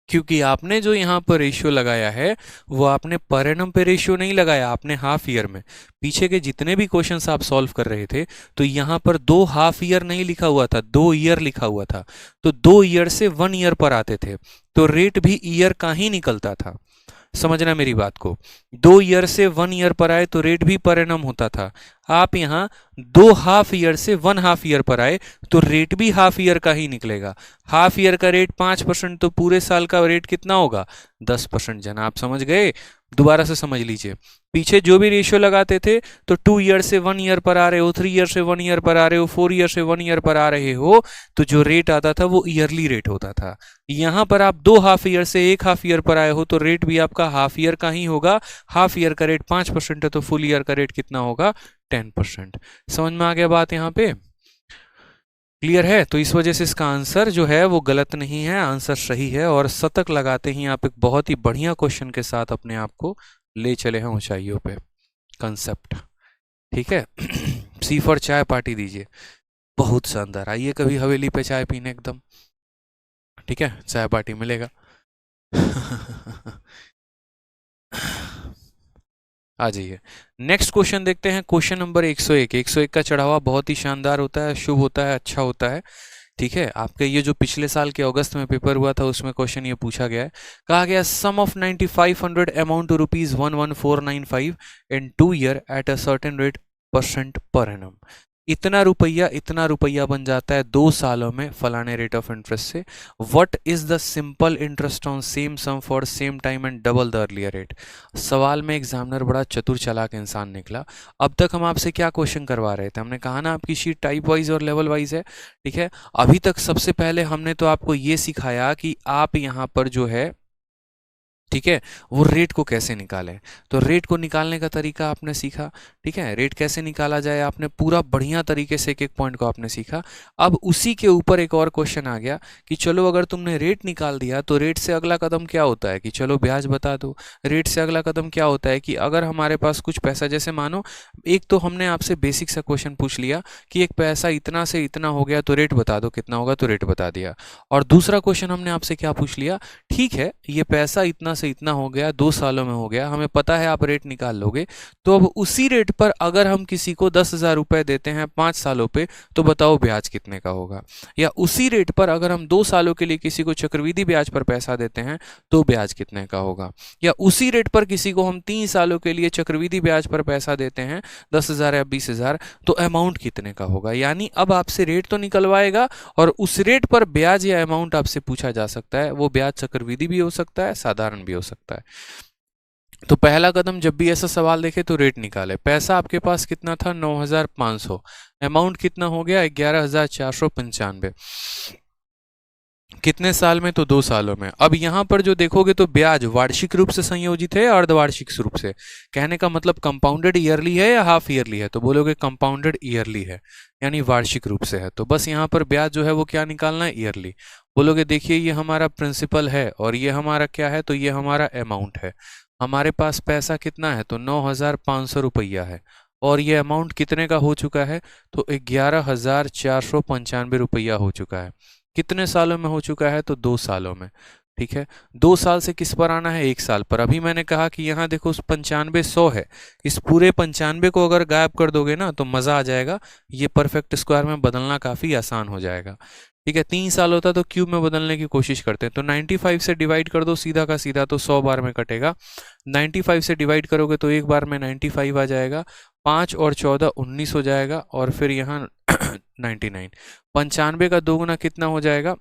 क्योंकि आपने जो यहाँ पर रेशियो लगाया है वो आपने पर एनम पे रेशियो नहीं लगाया, आपने हाफ ईयर में। पीछे के जितने भी क्वेश्चंस आप सॉल्व कर रहे थे तो यहाँ पर 2 हाफ ईयर नहीं लिखा हुआ था, 2 ईयर लिखा हुआ था। तो 2 ईयर से 1 ईयर पर आते थे तो रेट भी ईयर का ही निकलता था। समझना मेरी बात को, 2 ईयर से 1 ईयर पर आए तो रेट भी पर एनम होता था। आप यहाँ 2 हाफ ईयर से 1 हाफ ईयर पर आए तो रेट भी हाफ ईयर का ही निकलेगा। हाफ ईयर का रेट 5% तो पूरे साल का रेट कितना होगा? 10%। जनाब समझ गए? दोबारा से समझ लीजिए, पीछे जो भी रेशियो लगाते थे तो 2 ईयर से 1 ईयर पर आ रहे हो, 3 ईयर से 1 ईयर पर आ रहे हो, 4 ईयर से 1 ईयर पर आ रहे हो, तो जो रेट आता था वो ईयरली रेट होता था। यहाँ पर आप 2 हाफ ईयर से 1 हाफ ईयर पर आए हो तो रेट भी आपका हाफ ईयर का ही होगा। हाफ ईयर का रेट 5% है तो फुल ईयर का रेट कितना होगा? 10%। समझ में आ गया बात? यहाँ पे क्लियर है? तो इस वजह से इसका आंसर जो है वो गलत नहीं है, आंसर सही है। और शतक लगाते ही आप एक बहुत ही बढ़िया क्वेश्चन के साथ अपने आप को ले चले हैं ऊंचाइयों पे। कंसेप्ट ठीक है। सी फॉर चाय पार्टी दीजिए, बहुत शानदार। आइए कभी हवेली पे चाय पीने एकदम, ठीक है, चाय पार्टी मिलेगा। आ जाइए, नेक्स्ट क्वेश्चन देखते हैं। Question number 101। 101 का चढ़ावा बहुत ही शानदार होता है, शुभ होता है, अच्छा होता है। ठीक है, आपके ये जो पिछले साल के अगस्त में पेपर हुआ था उसमें क्वेश्चन ये पूछा गया है। कहा गया sum of 9500 amount to rupees 11495 in 2 year at a certain rate percent per annum. इतना रुपया बन जाता है 2 सालों में फलाने रेट ऑफ इंटरेस्ट से। What is the simple interest on same sum for same time and double the earlier rate. सवाल में एग्जामिनर बड़ा चतुर चालाक इंसान निकला। अब तक हम आपसे क्या क्वेश्चन करवा रहे थे? हमने कहा ना आपकी शीट टाइप वाइज और लेवल वाइज है। ठीक है, अभी तक सबसे पहले हमने तो आपको ये सिखाया कि आप यहाँ पर जो है, ठीक है, वो रेट को कैसे निकालें। तो रेट को निकालने का तरीका आपने सीखा। ठीक है, रेट कैसे निकाला जाए आपने पूरा बढ़िया तरीके से एक एक पॉइंट को आपने सीखा। अब उसी के ऊपर एक और क्वेश्चन आ गया कि चलो अगर तुमने रेट निकाल दिया तो रेट से अगला कदम क्या होता है कि चलो ब्याज बता दो। रेट से अगला कदम क्या होता है कि अगर हमारे पास कुछ पैसा, जैसे मानो एक तो हमने आपसे बेसिक सा क्वेश्चन पूछ लिया कि एक पैसा इतना से इतना हो गया तो रेट बता दो कितना होगा, तो रेट बता दिया। और दूसरा क्वेश्चन हमने आपसे क्या पूछ लिया? ठीक है, ये पैसा इतना से इतना हो गया, 2 सालों में हो गया, हमें पता है आप रेट निकाल लोगे। तो अब उसी रेट पर अगर हम किसी को 10,000 रुपये देते हैं 5 सालों पे, तो बताओ ब्याज कितने का होगा। या उसी रेट पर अगर हम 2 सालों के लिए किसी को चक्रवृद्धि ब्याज पर पैसा देते हैं तो ब्याज कितने का होगा। या उसी रेट पर किसी को हम 3 सालों के लिए चक्रवृद्धि ब्याज पर पैसा देते हैं 10,000 या 20,000, तो अमाउंट कितने का होगा। यानी अब आपसे रेट तो निकलवाएगा और उस रेट पर ब्याज या अमाउंट आपसे पूछा जा सकता है। वो ब्याज चक्रवृद्धि भी हो सकता है, साधारण भी हो सकता है। तो पहला कदम जब भी ऐसा सवाल देखे तो रेट निकाले। पैसा आपके पास कितना था, 9,500। अमाउंट कितना हो गया, 11,495। कितने साल में, तो 2 सालों में। अब यहां पर जो देखोगे तो ब्याज वार्षिक रूप से संयोजित है या अर्धवार्षिक रूप से। कहने का मतलब कंपाउंडेड ईयरली है या हाफ ईयरली है, तो बोलोगे कंपाउंडेड ईयरली है, यानी वार्षिक रूप से है। तो बस यहाँ पर ब्याज जो है वो क्या निकालना है, ईयरली। बोलोगे देखिए ये हमारा प्रिंसिपल है और ये हमारा क्या है, तो ये हमारा अमाउंट है। हमारे पास पैसा कितना है, तो 9,500 रुपया है। और ये अमाउंट कितने का हो चुका है, तो 11,495 रुपया हो चुका है। कितने सालों में हो चुका है, तो 2 सालों में। ठीक है, 2 साल से किस पर आना है, 1 साल पर। अभी मैंने कहा कि यहाँ देखो 95 100 है, इस पूरे 95 को अगर गायब कर दोगे ना तो मज़ा आ जाएगा। ये परफेक्ट स्क्वायर में बदलना काफ़ी आसान हो जाएगा। ठीक है, 3 साल होता तो क्यूब में बदलने की कोशिश करते हैं। तो 95 से डिवाइड कर दो सीधा का सीधा, तो 100 बार में कटेगा। 95 से डिवाइड करोगे तो एक बार में 95 आ जाएगा। 5 और 14 19 हो जाएगा। और फिर यहाँ 99, 95 का दोगुना कितना हो जाएगा,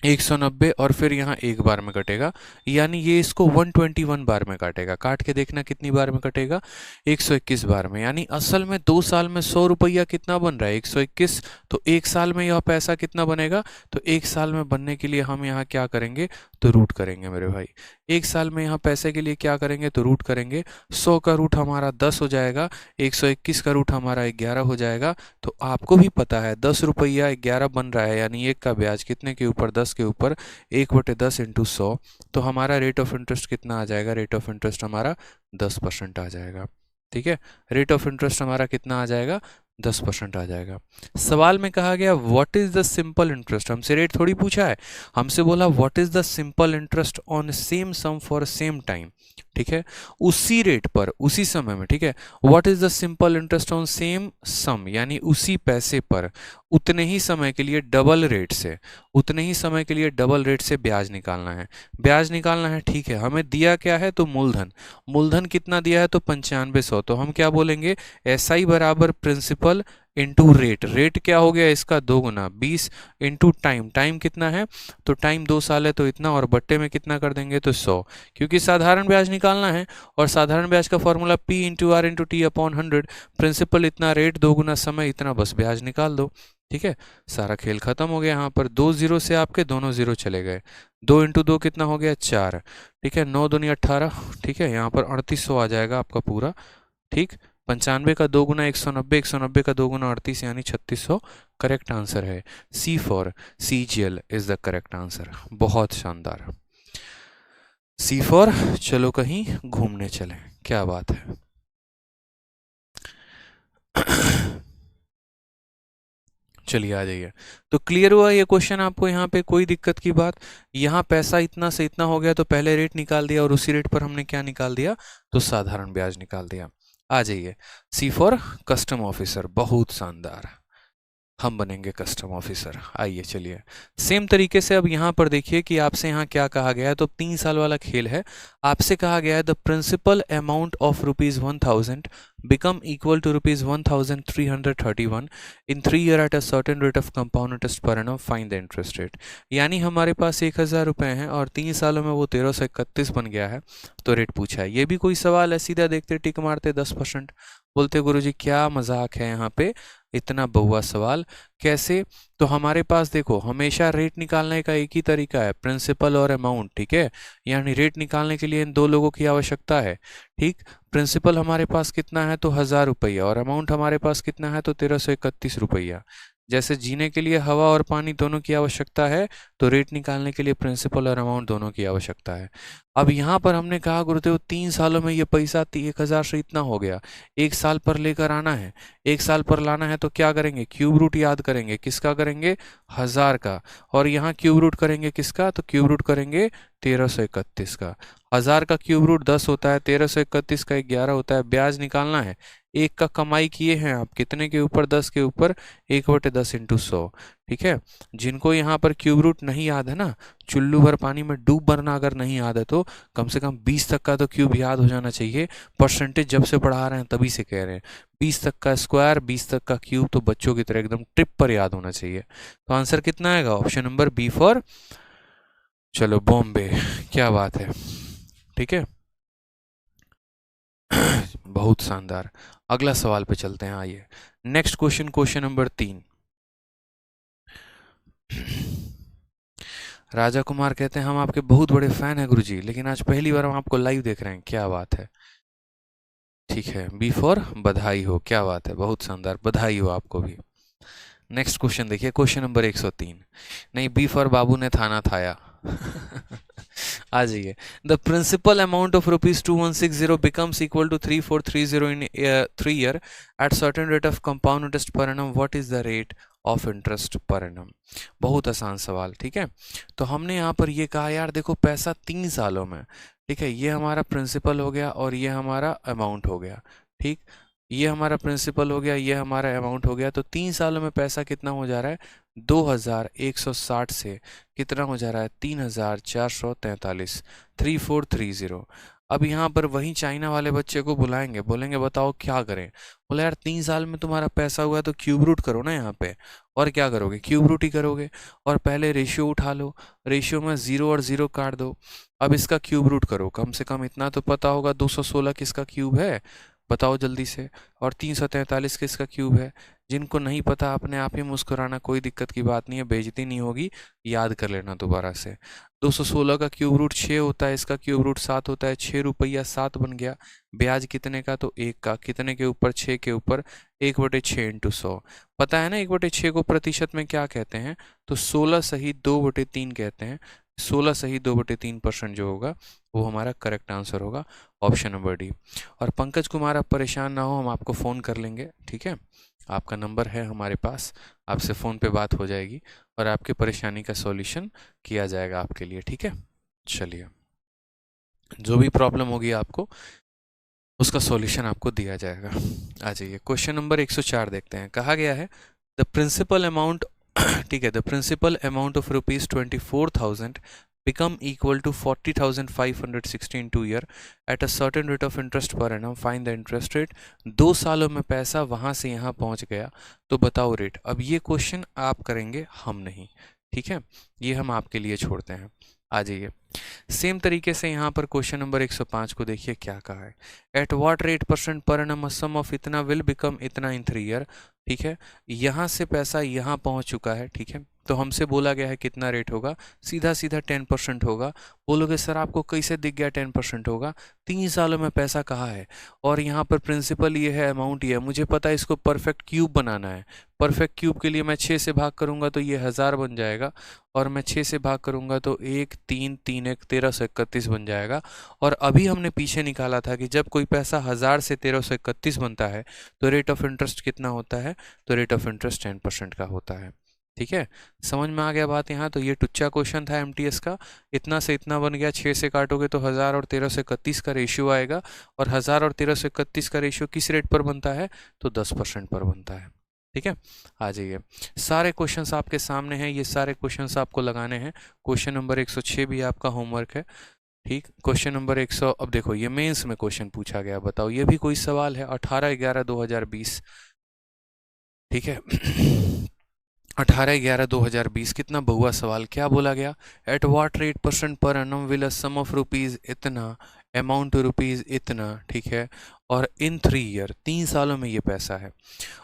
190। और फिर यहाँ एक बार में कटेगा, यानी ये इसको 121 बार में काटेगा। काट के देखना कितनी बार में कटेगा, 121 बार में। यानी असल में 2 साल में 100 रुपया कितना बन रहा है, 121। तो 1 साल में यह पैसा कितना बनेगा, तो 1 साल में बनने के लिए हम यहाँ क्या करेंगे, तो रूट करेंगे मेरे भाई। 1 साल में यहाँ पैसे के लिए क्या करेंगे, तो रूट करेंगे। 100 का रूट हमारा 10 हो जाएगा, 121 का रूट हमारा 11 हो जाएगा। तो आपको भी पता है 10 रुपया 11 बन रहा है, यानी एक का ब्याज कितने के ऊपर, 10 के ऊपर, 1/10 इंटू 100। तो हमारा रेट ऑफ इंटरेस्ट कितना आ जाएगा, रेट ऑफ इंटरेस्ट हमारा 10% आ जाएगा। ठीक है, रेट ऑफ इंटरेस्ट हमारा कितना आ जाएगा, 10% आ जाएगा। सवाल में कहा गया what is the simple interest, हमसे रेट थोड़ी पूछा है, हमसे बोला what is the simple interest on same sum for same time. ठीक है, उसी रेट पर उसी समय में। ठीक है, what is the simple interest on same sum, यानी उसी पैसे पर उतने ही समय के लिए डबल रेट से, उतने ही समय के लिए डबल रेट से ब्याज निकालना है। ब्याज निकालना है, ठीक है। हमें दिया क्या है, तो मूलधन। मूलधन कितना दिया है, तो 9500। तो हम क्या बोलेंगे, SI बराबर प्रिंसिपल इंटू रेट। रेट क्या हो गया इसका, दोगुना 20 इंटू टाइम। टाइम कितना है, तो टाइम 2 साल है तो इतना, और बट्टे में कितना कर देंगे, तो 100, क्योंकि साधारण ब्याज निकालना है। और साधारण ब्याज का formula P into R into T upon 100। Principal इतना, रेट दोगुना, समय इतना, बस ब्याज निकाल दो। ठीक है, सारा खेल खत्म हो गया। यहाँ पर 2 जीरो से आपके दोनों जीरो चले गए। 2 इंटू 2 कितना हो गया, 4। ठीक है, 9 दूनी 18। ठीक है, यहाँ पर 3800 आ जाएगा आपका पूरा। ठीक, 95 का दोगुना 190, 190 का दोगुना 38, यानी 3600 करेक्ट आंसर है। C for CGL is the correct answer. बहुत शानदार। C फॉर चलो कहीं घूमने चलें, क्या बात है। चलिए आ जाइए। तो क्लियर हुआ ये क्वेश्चन आपको, यहाँ पे कोई दिक्कत की बात। यहाँ पैसा इतना से इतना हो गया तो पहले रेट निकाल दिया, और उसी रेट पर हमने क्या निकाल दिया, तो साधारण ब्याज निकाल दिया। आ जाइए, C फॉर कस्टम ऑफिसर। बहुत शानदार, हम बनेंगे कस्टम ऑफिसर। आइए चलिए, सेम तरीके से अब यहाँ पर देखिए कि आपसे यहाँ क्या कहा गया है। तो 3 साल वाला खेल है। आपसे कहा गया है the principal amount of ₹1000 become equal to ₹1331 in 3 year at a certain rate of compound interest per annum, find the interest rate. यानी हमारे पास 1000 रुपये हैं और 3 सालों में वो 1331 बन गया है। तो रेट पूछा है। ये भी कोई सवाल है, सीधा देखते टिक मारते 10%। बोलते गुरुजी क्या मजाक है यहाँ पे, इतना बहुआ सवाल कैसे। तो हमारे पास देखो हमेशा रेट निकालने का एक ही तरीका है, प्रिंसिपल और अमाउंट। ठीक है, यानी रेट निकालने के लिए इन दो लोगों की आवश्यकता है। ठीक, प्रिंसिपल हमारे पास कितना है, तो 1000 रुपया, और अमाउंट हमारे पास कितना है, तो 1331 रुपया। जैसे जीने के लिए हवा और पानी दोनों की आवश्यकता है, तो रेट निकालने के लिए प्रिंसिपल और अमाउंट दोनों की आवश्यकता है। अब यहाँ पर हमने कहा गुरुदेव 3 सालों में ये पैसा 1,000 से इतना हो गया, 1 साल पर लेकर आना है। 1 साल पर लाना है तो क्या करेंगे, क्यूब रूट याद करेंगे, किसका करेंगे, 1,000 का। और यहाँ क्यूब रूट करेंगे किसका, तो क्यूब रूट करेंगे 1331 का। 1,000 का क्यूब रूट 10 होता है, 1331 का 11 होता है। ब्याज निकालना है, एक का कमाई किए हैं आप कितने के ऊपर, 10 के ऊपर, 1/10 इंटू 100। ठीक है, जिनको यहाँ पर क्यूब रूट नहीं याद है ना, चुल्लू भर पानी में डूब मरना अगर नहीं याद है तो कम से कम 20 तक का तो क्यूब याद हो जाना चाहिए। परसेंटेज जब से पढ़ा रहे हैं तभी से कह रहे हैं, 20 तक का स्क्वायर, 20 तक का क्यूब तो बच्चों की तरह एकदम ट्रिप पर याद होना चाहिए। तो आंसर कितना आएगा, ऑप्शन नंबर बी फॉर, चलो बॉम्बे, क्या बात है। ठीक है बहुत शानदार। अगला सवाल पे चलते हैं, आइए next question, question number 3। Raja Kumar कहते हैं हम आपके बहुत बड़े फैन हैं गुरुजी, लेकिन आज पहली बार हम आपको लाइव देख रहे हैं, क्या बात है। ठीक है, बी फॉर बधाई हो, क्या बात है, बहुत शानदार, बधाई हो आपको भी। नेक्स्ट क्वेश्चन देखिए, क्वेश्चन नंबर 103। नहीं, बी फॉर बाबू ने थाना थाया। आ जाइए। The principal amount of ₹2160 becomes equal to 3430 in 3 year at certain rate of compound interest per annum. What is the rate of interest per annum? बहुत आसान सवाल। ठीक है, तो हमने यहाँ पर ये कहा यार देखो पैसा 3 सालों में, ठीक है, ये हमारा प्रिंसिपल हो गया और ये हमारा अमाउंट हो गया। ठीक, ये हमारा प्रिंसिपल हो गया, ये हमारा अमाउंट हो गया। तो 3 सालों में पैसा कितना हो जा रहा है, 2,160 से कितना हो जा रहा है, 3,443, 3430। अब यहाँ पर वही चाइना वाले बच्चे को बुलाएंगे, बोलेंगे बताओ क्या करें। बोले यार 3 साल में तुम्हारा पैसा हुआ तो क्यूब रूट करो ना यहाँ पे। और क्या करोगे, क्यूब रूट ही करोगे। और पहले रेशियो उठा लो, रेशियो में 0 और 0 काट दो। अब इसका क्यूब रूट करो, कम से कम इतना तो पता होगा 216 किसका क्यूब है, बताओ जल्दी से। और 343 किसका क्यूब है, जिनको नहीं पता अपने आप ही मुस्कुराना, कोई दिक्कत की बात नहीं है, बेइज्जती नहीं होगी, याद कर लेना दोबारा से। 216 का क्यूब रूट 6 होता है, इसका क्यूब रूट 7 होता है, 6 रुपया 7 बन गया। ब्याज कितने का, तो 1 का, कितने के ऊपर, 6 के ऊपर, 1/6 इंटू 100। पता है ना 1/6 को प्रतिशत में क्या कहते हैं, तो 16 सही 2/3 कहते हैं। 16 सही 2/3% जो होगा वो हमारा करेक्ट आंसर होगा, ऑप्शन नंबर डी। और पंकज कुमार आप परेशान ना हो, हम आपको फ़ोन कर लेंगे, ठीक है, आपका नंबर है हमारे पास, आपसे फ़ोन पे बात हो जाएगी और आपकी परेशानी का सॉल्यूशन किया जाएगा आपके लिए। ठीक है, चलिए, जो भी प्रॉब्लम होगी आपको उसका सॉल्यूशन आपको दिया जाएगा। आ जाइए, क्वेश्चन नंबर 104 देखते हैं। कहा गया है द प्रिंसिपल अमाउंट ठीक है, the principal amount of ₹24,000 become equal to 40,560 in 2 year at a certain rate of interest per annum. Find the interest rate। 2 सालों में पैसा वहां से यहाँ पहुंच गया, तो बताओ रेट। अब ये क्वेश्चन आप करेंगे, हम नहीं, ठीक है, ये हम आपके लिए छोड़ते हैं। आ जाइए, सेम तरीके से यहाँ पर क्वेश्चन नंबर 105 को देखिए क्या कहा है। At what rate percent per annum sum of इतना विल बिकम इतना इन 3 ईयर। ठीक है, यहाँ से पैसा यहाँ पहुँच चुका है, ठीक है, तो हमसे बोला गया है कितना रेट होगा, सीधा सीधा 10% होगा। बोलोगे सर आपको कैसे दिख गया 10% होगा, 3 सालों में पैसा कहा है और यहाँ पर प्रिंसिपल ये है, अमाउंट ये है, मुझे पता है इसको परफेक्ट क्यूब बनाना है। परफेक्ट क्यूब के लिए मैं 6 से भाग करूँगा तो ये 1000 बन जाएगा, और मैं 6 से भाग करूँगा तो 1 3 3 1 1331 बन जाएगा। और अभी हमने पीछे निकाला था कि जब कोई पैसा 1000 से 1331 बनता है तो रेट ऑफ इंटरेस्ट कितना होता है, तो रेट ऑफ इंटरेस्ट 10% का होता है। ठीक है, समझ में आ गया बात यहाँ। तो ये टुच्चा क्वेश्चन था एमटीएस का, इतना से इतना बन गया, 6 से काटोगे तो 1000 और 1331 का रेशियो आएगा, और 1000 और 1331 का रेशियो किस रेट पर बनता है, तो 10% पर बनता है। ठीक है, आ जाइए, सारे क्वेश्चंस आपके सामने हैं, ये सारे क्वेश्चंस आपको लगाने हैं। क्वेश्चन नंबर 106 भी आपका होमवर्क है। ठीक, क्वेश्चन नंबर 100, अब देखो ये मेंस में क्वेश्चन पूछा गया, बताओ ये भी कोई सवाल है, 18/11/2020। ठीक है 18/11/2020, कितना बहुआ सवाल, क्या बोला गया, at what rate percent per annum will a sum of rupees इतना, अमाउंट रुपीज इतना, ठीक है, और इन 3 ईयर, 3 सालों में ये पैसा है।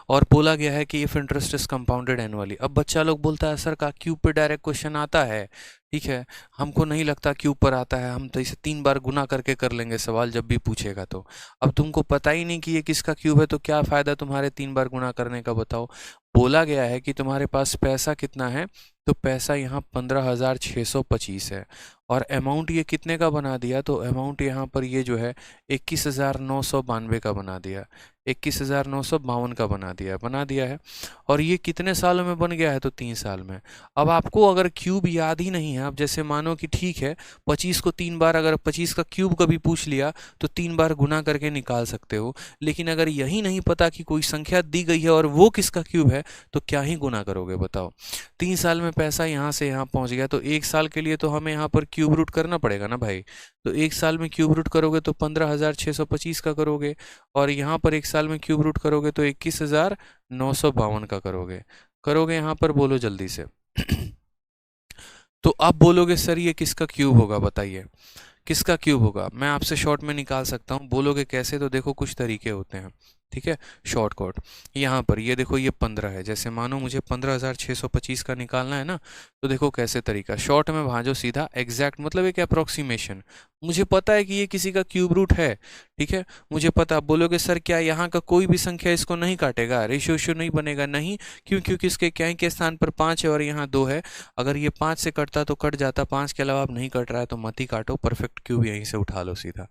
और बोला गया है कि if interest is compounded annually. अब बच्चा लोग बोलता है सर का क्यूब पे डायरेक्ट क्वेश्चन आता है, ठीक है, हमको नहीं लगता क्यूब पर आता है, हम तो इसे 3 बार गुना करके कर लेंगे सवाल जब भी पूछेगा तो। अब तुमको पता ही नहीं कि ये किसका क्यूब है तो क्या फ़ायदा तुम्हारे 3 बार गुना करने का, बताओ। बोला गया है कि तुम्हारे पास पैसा कितना है, तो पैसा यहाँ 15,625 है, और अमाउंट ये कितने का बना दिया, तो अमाउंट यहाँ पर ये जो है 21,992 का बना दिया, 21,952 का बना दिया है। और ये कितने सालों में बन गया है, तो 3 साल में। अब आपको अगर क्यूब याद ही नहीं है, आप जैसे मानो कि ठीक है 25 को 3 बार, अगर 25 का क्यूब कभी पूछ लिया तो 3 बार गुना करके निकाल सकते हो, लेकिन अगर यही नहीं पता कि कोई संख्या दी गई है और वो किसका क्यूब है, तो क्या ही गुना करोगे बताओ। 3 साल में पैसा यहाँ से यहाँ पहुँच गया, तो 1 साल के लिए तो हमें यहाँ पर क्यूब रूट करना पड़ेगा ना भाई। तो 1 साल में क्यूब रूट करोगे तो 15,625 का करोगे, और यहाँ पर 1 साल में क्यूब रूट करोगे तो 21,952 का करोगे यहाँ पर, बोलो जल्दी से। तो अब बोलोगे सर ये किसका क्यूब होगा, बताइए किसका क्यूब होगा। मैं आपसे शॉर्ट में निकाल सकता हूँ, बोलोगे कैसे, तो देखो कुछ तरीके होते हैं, ठीक है। शॉर्टकट यहाँ पर ये देखो, ये 15 है, जैसे मानो मुझे 15,625 का निकालना है ना, तो देखो कैसे तरीका, शॉर्ट में भाजो सीधा, एग्जैक्ट मतलब एक अप्रोक्सीमेशन। मुझे पता है कि ये किसी का क्यूब रूट है, ठीक है, मुझे पता। बोलोगे सर क्या यहाँ का कोई भी संख्या इसको नहीं काटेगा, रेशियो नहीं बनेगा, नहीं, क्यों, क्योंकि इसके क्या के स्थान पर 5 है और यहाँ 2 है। अगर ये 5 से कटता तो कट जाता, 5 के अलावा अब नहीं कट रहा है तो मत ही काटो, परफेक्ट क्यूब यहीं से उठा लो सीधा।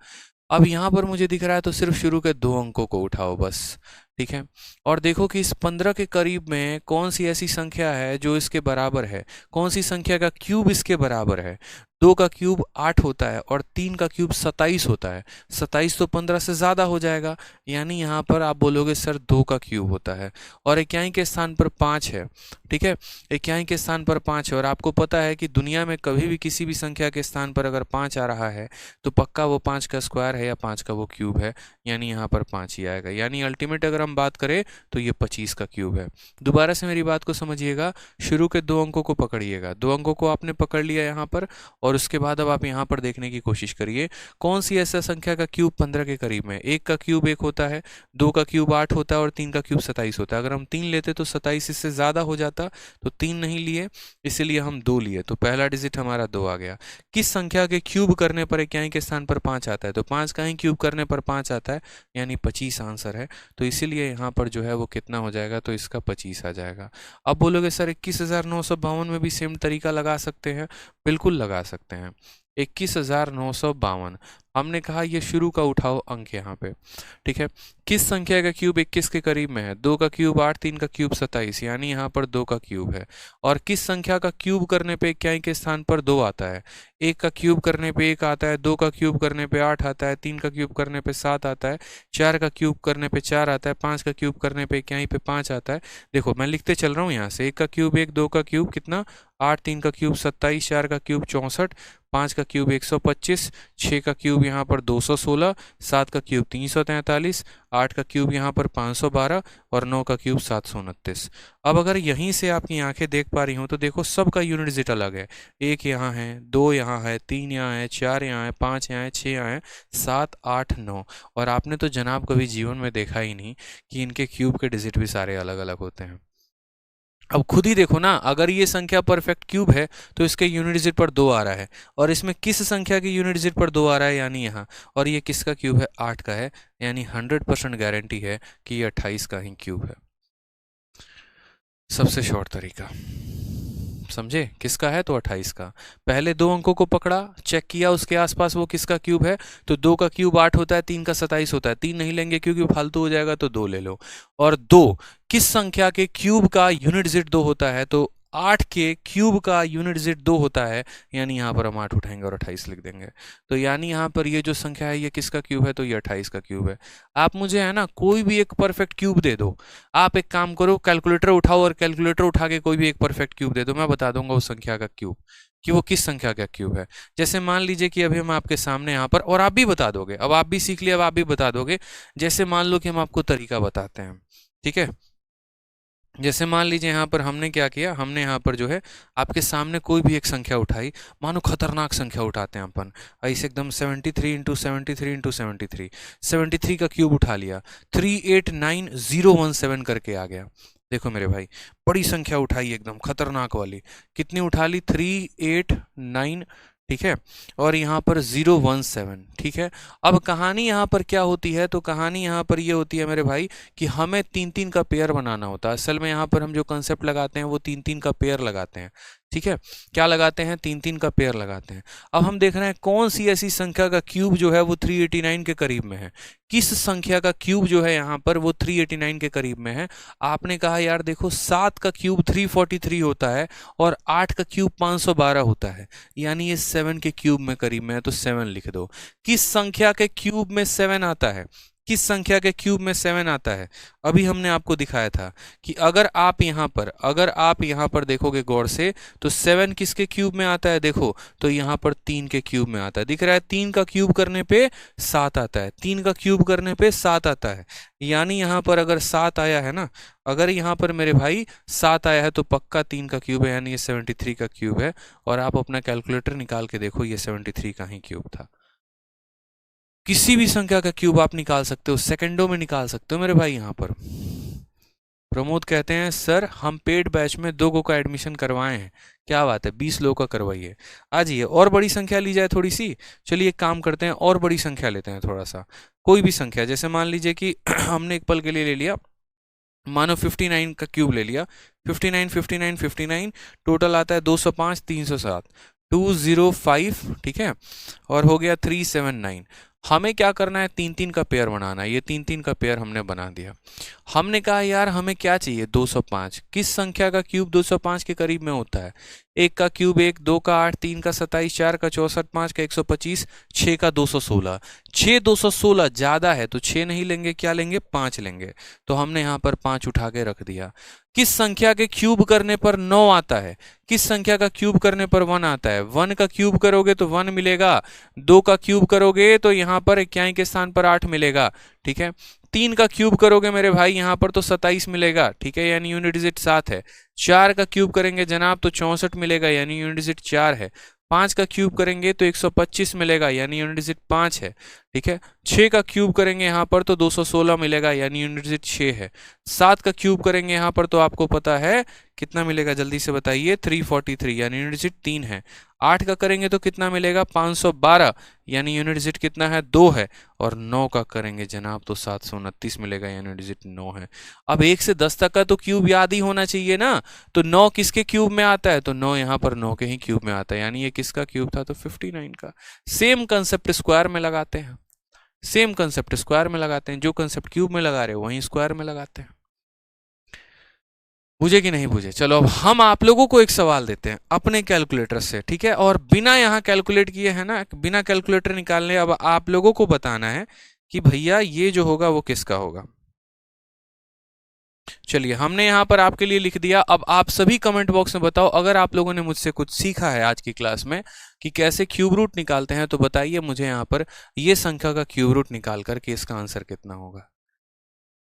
अब यहाँ पर मुझे दिख रहा है तो सिर्फ शुरू के 2 अंकों को उठाओ बस, ठीक है। और देखो कि इस 15 के करीब में कौन सी ऐसी संख्या है जो इसके बराबर है, कौन सी संख्या का क्यूब इसके बराबर है। 2 का क्यूब 8 होता है और 3 का क्यूब 27 होता है, 27 तो 15 से ज़्यादा हो जाएगा, यानी यहाँ पर आप बोलोगे सर 2 का क्यूब होता है। और इक्याई के स्थान पर 5 है, ठीक है, इक्याई के स्थान पर 5 है, और आपको पता है कि दुनिया में कभी भी किसी भी संख्या के स्थान पर अगर 5 आ रहा है तो पक्का वो 5 का स्क्वायर है या 5 का वो क्यूब है, यानी यहाँ पर 5 ही आएगा। यानी अल्टीमेट अगर हम बात करें तो ये 25 का क्यूब है। दोबारा से मेरी बात को समझिएगा, शुरू के 2 अंकों को पकड़िएगा, 2 अंकों को आपने पकड़ लिया यहाँ पर, और उसके बाद अब आप यहाँ पर देखने की कोशिश करिए कौन सी ऐसा संख्या का क्यूब 15 के करीब में। 1 का क्यूब 1 होता है, 2 का क्यूब 8 होता है और 3 का क्यूब 27 होता है। अगर हम 3 लेते तो 27 इससे ज़्यादा हो जाता, तो 3 नहीं लिए, इसीलिए हम 2 लिए, तो पहला डिजिट हमारा 2 आ गया। किस संख्या के क्यूब करने पर इक्याई के स्थान पर 5 आता है, तो 5 का ही क्यूब करने पर 5 आता है, यानी 25 आंसर है। तो इसीलिए यहाँ पर जो है वो कितना हो जाएगा, तो इसका 25 आ जाएगा। अब बोलोगे सर 21,952 में भी सेम तरीका लगा सकते हैं, बिल्कुल लगा सकते हैं। 21,952 हमने कहा ये शुरू का उठाओ अंक यहाँ पे, ठीक है। किस संख्या का क्यूब 21 के करीब में है, 2 का क्यूब 8, 3 का क्यूब 27, यानी यहाँ पर 2 का क्यूब है। और किस संख्या का क्यूब करने पे इक्याई के स्थान पर 2 आता है, 1 का क्यूब करने पे 1 आता है, 2 का क्यूब करने पे 8 आता है, 3 का क्यूब करने पे 7 आता है, 4 का क्यूब करने पे 4 आता है, 5 का क्यूब करने पे इक्याई पे 5 आता है। देखो मैं लिखते चल रहा हूँ यहाँ से, 1 का क्यूब 1, 2 का क्यूब कितना 8, 3 का क्यूब 27, 4 का क्यूब 64, 5 का क्यूब 125, 6 का क्यूब यहाँ पर 216, 7 का क्यूब 343, 8 का क्यूब यहाँ पर 512 और 9 का क्यूब 729। अब अगर यहीं से आपकी आंखें देख पा रही हो तो देखो सबका यूनिट डिजिट अलग है, 1 यहाँ है, 2 यहाँ है, 3 यहाँ है, 4 यहाँ है, 5 यहाँ है, 6 यहाँ है, 7, 8, 9। और आपने तो जनाब कभी जीवन में देखा ही नहीं कि इनके क्यूब के डिजिट भी सारे अलग अलग होते हैं। अब खुद ही देखो ना, अगर ये संख्या परफेक्ट क्यूब है तो इसके यूनिट डिजिट पर 2 आ रहा है, और इसमें किस संख्या की यूनिट डिजिट पर 2 आ रहा है, यानी यहाँ, और ये किसका क्यूब है, 8 का है, यानी 100% गारंटी है कि ये 28 का ही क्यूब है। सबसे शॉर्ट तरीका समझे, किसका है, तो 28 का। पहले 2 अंकों को पकड़ा, चेक किया उसके आसपास वो किसका क्यूब है, तो 2 का क्यूब 8 होता है, 3 का 27 होता है, 3 नहीं लेंगे क्योंकि फालतू हो जाएगा, तो 2 ले लो। और 2 किस संख्या के क्यूब का यूनिट डिजिट 2 होता है, तो 8 के क्यूब का यूनिट डिजिट 2 होता है, यानी यहाँ पर हम 8 उठाएंगे और 28 लिख देंगे। तो यानी यहाँ पर ये जो संख्या है ये किसका क्यूब है, तो ये 28 का क्यूब है। आप मुझे है ना कोई भी एक परफेक्ट क्यूब दे दो, आप एक काम करो कैलकुलेटर उठाओ और कैलकुलेटर उठा के कोई भी एक परफेक्ट क्यूब दे दो, मैं बता दूंगा उस संख्या का क्यूब कि वो किस संख्या का क्यूब है। जैसे मान लीजिए कि अभी हम आपके सामने यहाँ पर, और आप भी बता दोगे, अब आप भी सीख लिया, अब आप भी बता दोगे। जैसे मान लो कि हम आपको तरीका बताते हैं, ठीक है। जैसे मान लीजिए यहाँ पर हमने क्या किया, हमने यहाँ पर जो है आपके सामने कोई भी एक संख्या उठाई, मानो खतरनाक संख्या उठाते हैं अपन, ऐसे एकदम 73 इंटू 73 इंटू 73, 73 का क्यूब उठा लिया, 389017 करके आ गया। देखो मेरे भाई बड़ी संख्या उठाई एकदम खतरनाक वाली, कितनी उठा ली, 3890 ठीक है, और यहाँ पर 017, ठीक है। अब कहानी यहाँ पर क्या होती है, तो कहानी यहाँ पर ये होती है मेरे भाई कि हमें तीन तीन का पेयर बनाना होता है। असल में यहाँ पर हम जो कंसेप्ट लगाते हैं वो तीन तीन का पेयर लगाते हैं, ठीक है। क्या लगाते हैं, तीन तीन का पेयर लगाते हैं। अब हम देख रहे हैं कौन सी ऐसी संख्या का क्यूब जो है वो 389 के करीब में है। किस संख्या का क्यूब जो है यहाँ पर वो 389 के करीब में है। आपने कहा यार देखो 7 का क्यूब 343 होता है और 8 का क्यूब 512 होता है, यानी ये 7 के क्यूब में करीब में है, तो 7 लिख दो। किस संख्या के क्यूब में 7 आता है, किस संख्या के क्यूब में 7 आता है, अभी हमने आपको दिखाया था कि अगर आप यहाँ पर देखोगे गौर से तो 7 किसके क्यूब में आता है, देखो तो यहाँ पर 3 के क्यूब में आता है। दिख रहा है 3 का क्यूब करने पे 7 आता है, 3 का क्यूब करने पे 7 आता है, यानी यहाँ पर अगर 7 आया है ना, अगर यहाँ पर मेरे भाई 7 आया है तो पक्का 3 का क्यूब है, यानी ये 73 का क्यूब है। और आप अपना कैलकुलेटर निकाल के देखो, ये 73 का ही क्यूब था। किसी भी संख्या का क्यूब आप निकाल सकते हो, सेकंडों में निकाल सकते हो मेरे भाई। यहाँ पर प्रमोद कहते हैं सर हम पेड बैच में 2 गो का एडमिशन करवाए हैं। क्या बात है, 20 लोगों का करवाइए। आ जाइए, और बड़ी संख्या ली जाए थोड़ी सी। चलिए एक काम करते हैं, और बड़ी संख्या लेते हैं थोड़ा सा, कोई भी संख्या। जैसे मान लीजिए कि हमने एक पल के लिए ले लिया, मानो 59 का क्यूब ले लिया, 59 59 59, टोटल आता है 205 307 205, ठीक है, और हो गया 379। हमें क्या करना है, तीन तीन का पेयर बनाना है। ये तीन तीन का पेयर हमने बना दिया। हमने कहा यार हमें क्या चाहिए, 205। किस संख्या का क्यूब 205 के करीब में होता है, 1 का क्यूब 1, 2 का 8, 3 का 27, 4 का 64, 5 का 125, 6 का 216। 6 216 ज्यादा है तो 6 नहीं लेंगे, क्या लेंगे, 5 लेंगे। तो हमने यहाँ पर 5 उठा के रख दिया। किस संख्या के क्यूब करने पर 9 आता है, किस संख्या का क्यूब करने पर 1 आता है। 1 का क्यूब करोगे तो 1 मिलेगा, 2 का क्यूब करोगे तो यहाँ पर इक्याई के स्थान पर 8 मिलेगा, ठीक है। 3 का क्यूब करोगे मेरे भाई यहाँ पर तो 27 मिलेगा, ठीक है, यानी यूनिट डिजिट 7 है। 4 का क्यूब करेंगे जनाब तो 64 मिलेगा, यानी यूनिट डिजिट 4 है। 5 का क्यूब करेंगे तो 125 मिलेगा, यानी यूनिट डिजिट 5 है, ठीक है। 6 का क्यूब करेंगे यहाँ पर तो 216 मिलेगा, यानी यूनिट डिजिट 6 है। 7 का क्यूब करेंगे यहाँ पर तो आपको पता है कितना मिलेगा, जल्दी से बताइए, 343, यानी यूनिट डिजिट 3 है। 8 का करेंगे तो कितना मिलेगा, 512, यानी यूनिट डिजिट कितना है, 2 है। और 9 का करेंगे जनाब तो 729 मिलेगा, यानी यूनिट डिजिट 9 है। अब 1 से 10 तक का तो क्यूब याद ही होना चाहिए ना, तो 9 किसके क्यूब में आता है, तो 9 यहाँ पर 9 के ही क्यूब में आता है, यानी ये किसका क्यूब था, तो 59 का। सेम कंसेप्ट स्क्वायर में लगाते हैं, सेम कंसेप्ट स्क्वायर में लगाते हैं, जो कंसेप्ट क्यूब में लगा रहे हो वहीं स्क्वायर में लगाते हैं। बुझे कि नहीं बुझे, चलो अब हम आप लोगों को एक सवाल देते हैं अपने कैलकुलेटर से, ठीक है, और बिना यहाँ कैलकुलेट किए है ना, बिना कैलकुलेटर निकालने अब आप लोगों को बताना है कि भैया ये जो होगा वो किसका होगा। चलिए हमने यहाँ पर आपके लिए लिख दिया। अब आप सभी कमेंट बॉक्स में बताओ, अगर आप लोगों ने मुझसे कुछ सीखा है आज की क्लास में कि कैसे क्यूब रूट निकालते हैं, तो बताइए मुझे यहाँ पर ये संख्या का क्यूब रूट निकाल करके इसका आंसर कितना होगा।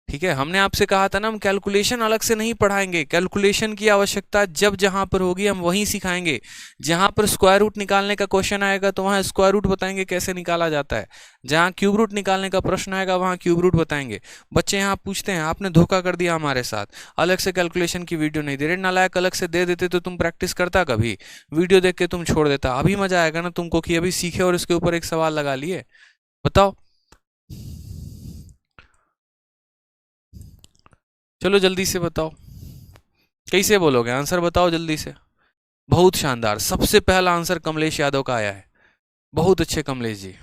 ठीक है, हमने आपसे कहा था ना हम कैलकुलेशन अलग से नहीं पढ़ाएंगे, कैलकुलेशन की आवश्यकता जब जहां पर होगी हम वहीं सिखाएंगे। जहां पर स्क्वायर रूट निकालने का क्वेश्चन आएगा तो वहां स्क्वायर रूट बताएंगे कैसे निकाला जाता है, जहां क्यूब रूट निकालने का प्रश्न आएगा वहां क्यूब रूट बताएंगे। बच्चे यहाँ पूछते हैं आपने धोखा कर दिया हमारे साथ, अलग से कैलकुलेशन की वीडियो नहीं दे रहे। नालायक, अलग से दे देते तो तुम प्रैक्टिस करता, कभी वीडियो देख के तुम छोड़ देता। अभी मजा आएगा ना तुमको कि अभी सीखे और इसके ऊपर एक सवाल लगा लिए। बताओ, चलो जल्दी से बताओ, कैसे बोलोगे, आंसर बताओ जल्दी से। बहुत शानदार, सबसे पहला आंसर कमलेश यादव का आया है। बहुत अच्छे कमलेश जी,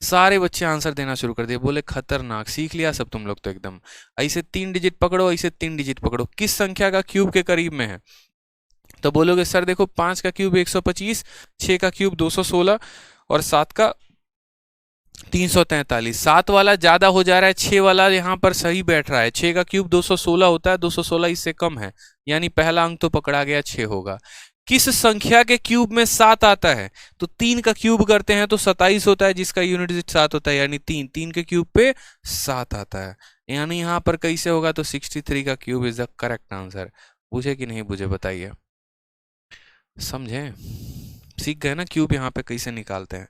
सारे बच्चे आंसर देना शुरू कर दिए, बोले खतरनाक, सीख लिया सब तुम लोग तो एकदम। ऐसे 3 डिजिट पकड़ो, ऐसे 3 डिजिट पकड़ो। किस संख्या का क्यूब के करीब में है, तो बोलोगे सर देखो 5 का क्यूब 125, 6 का क्यूब 216 और 7 का 343। 7 वाला ज्यादा हो जा रहा है, 6 वाला यहाँ पर सही बैठ रहा है। 6 का क्यूब 216 होता है, 216 इससे कम है, यानी पहला अंक तो पकड़ा गया, 6 होगा। किस संख्या के क्यूब में 7 आता है, तो 3 का क्यूब करते हैं तो 27 होता है, जिसका यूनिट डिजिट 7 होता है, यानी 3 के क्यूब पे 7 आता है। यानी यहाँ पर कैसे होगा, तो 63 का cube is the correct answer. बुझे कि नहीं बुझे बताइए, समझे, सीख गए ना क्यूब यहाँ पे कैसे निकालते हैं।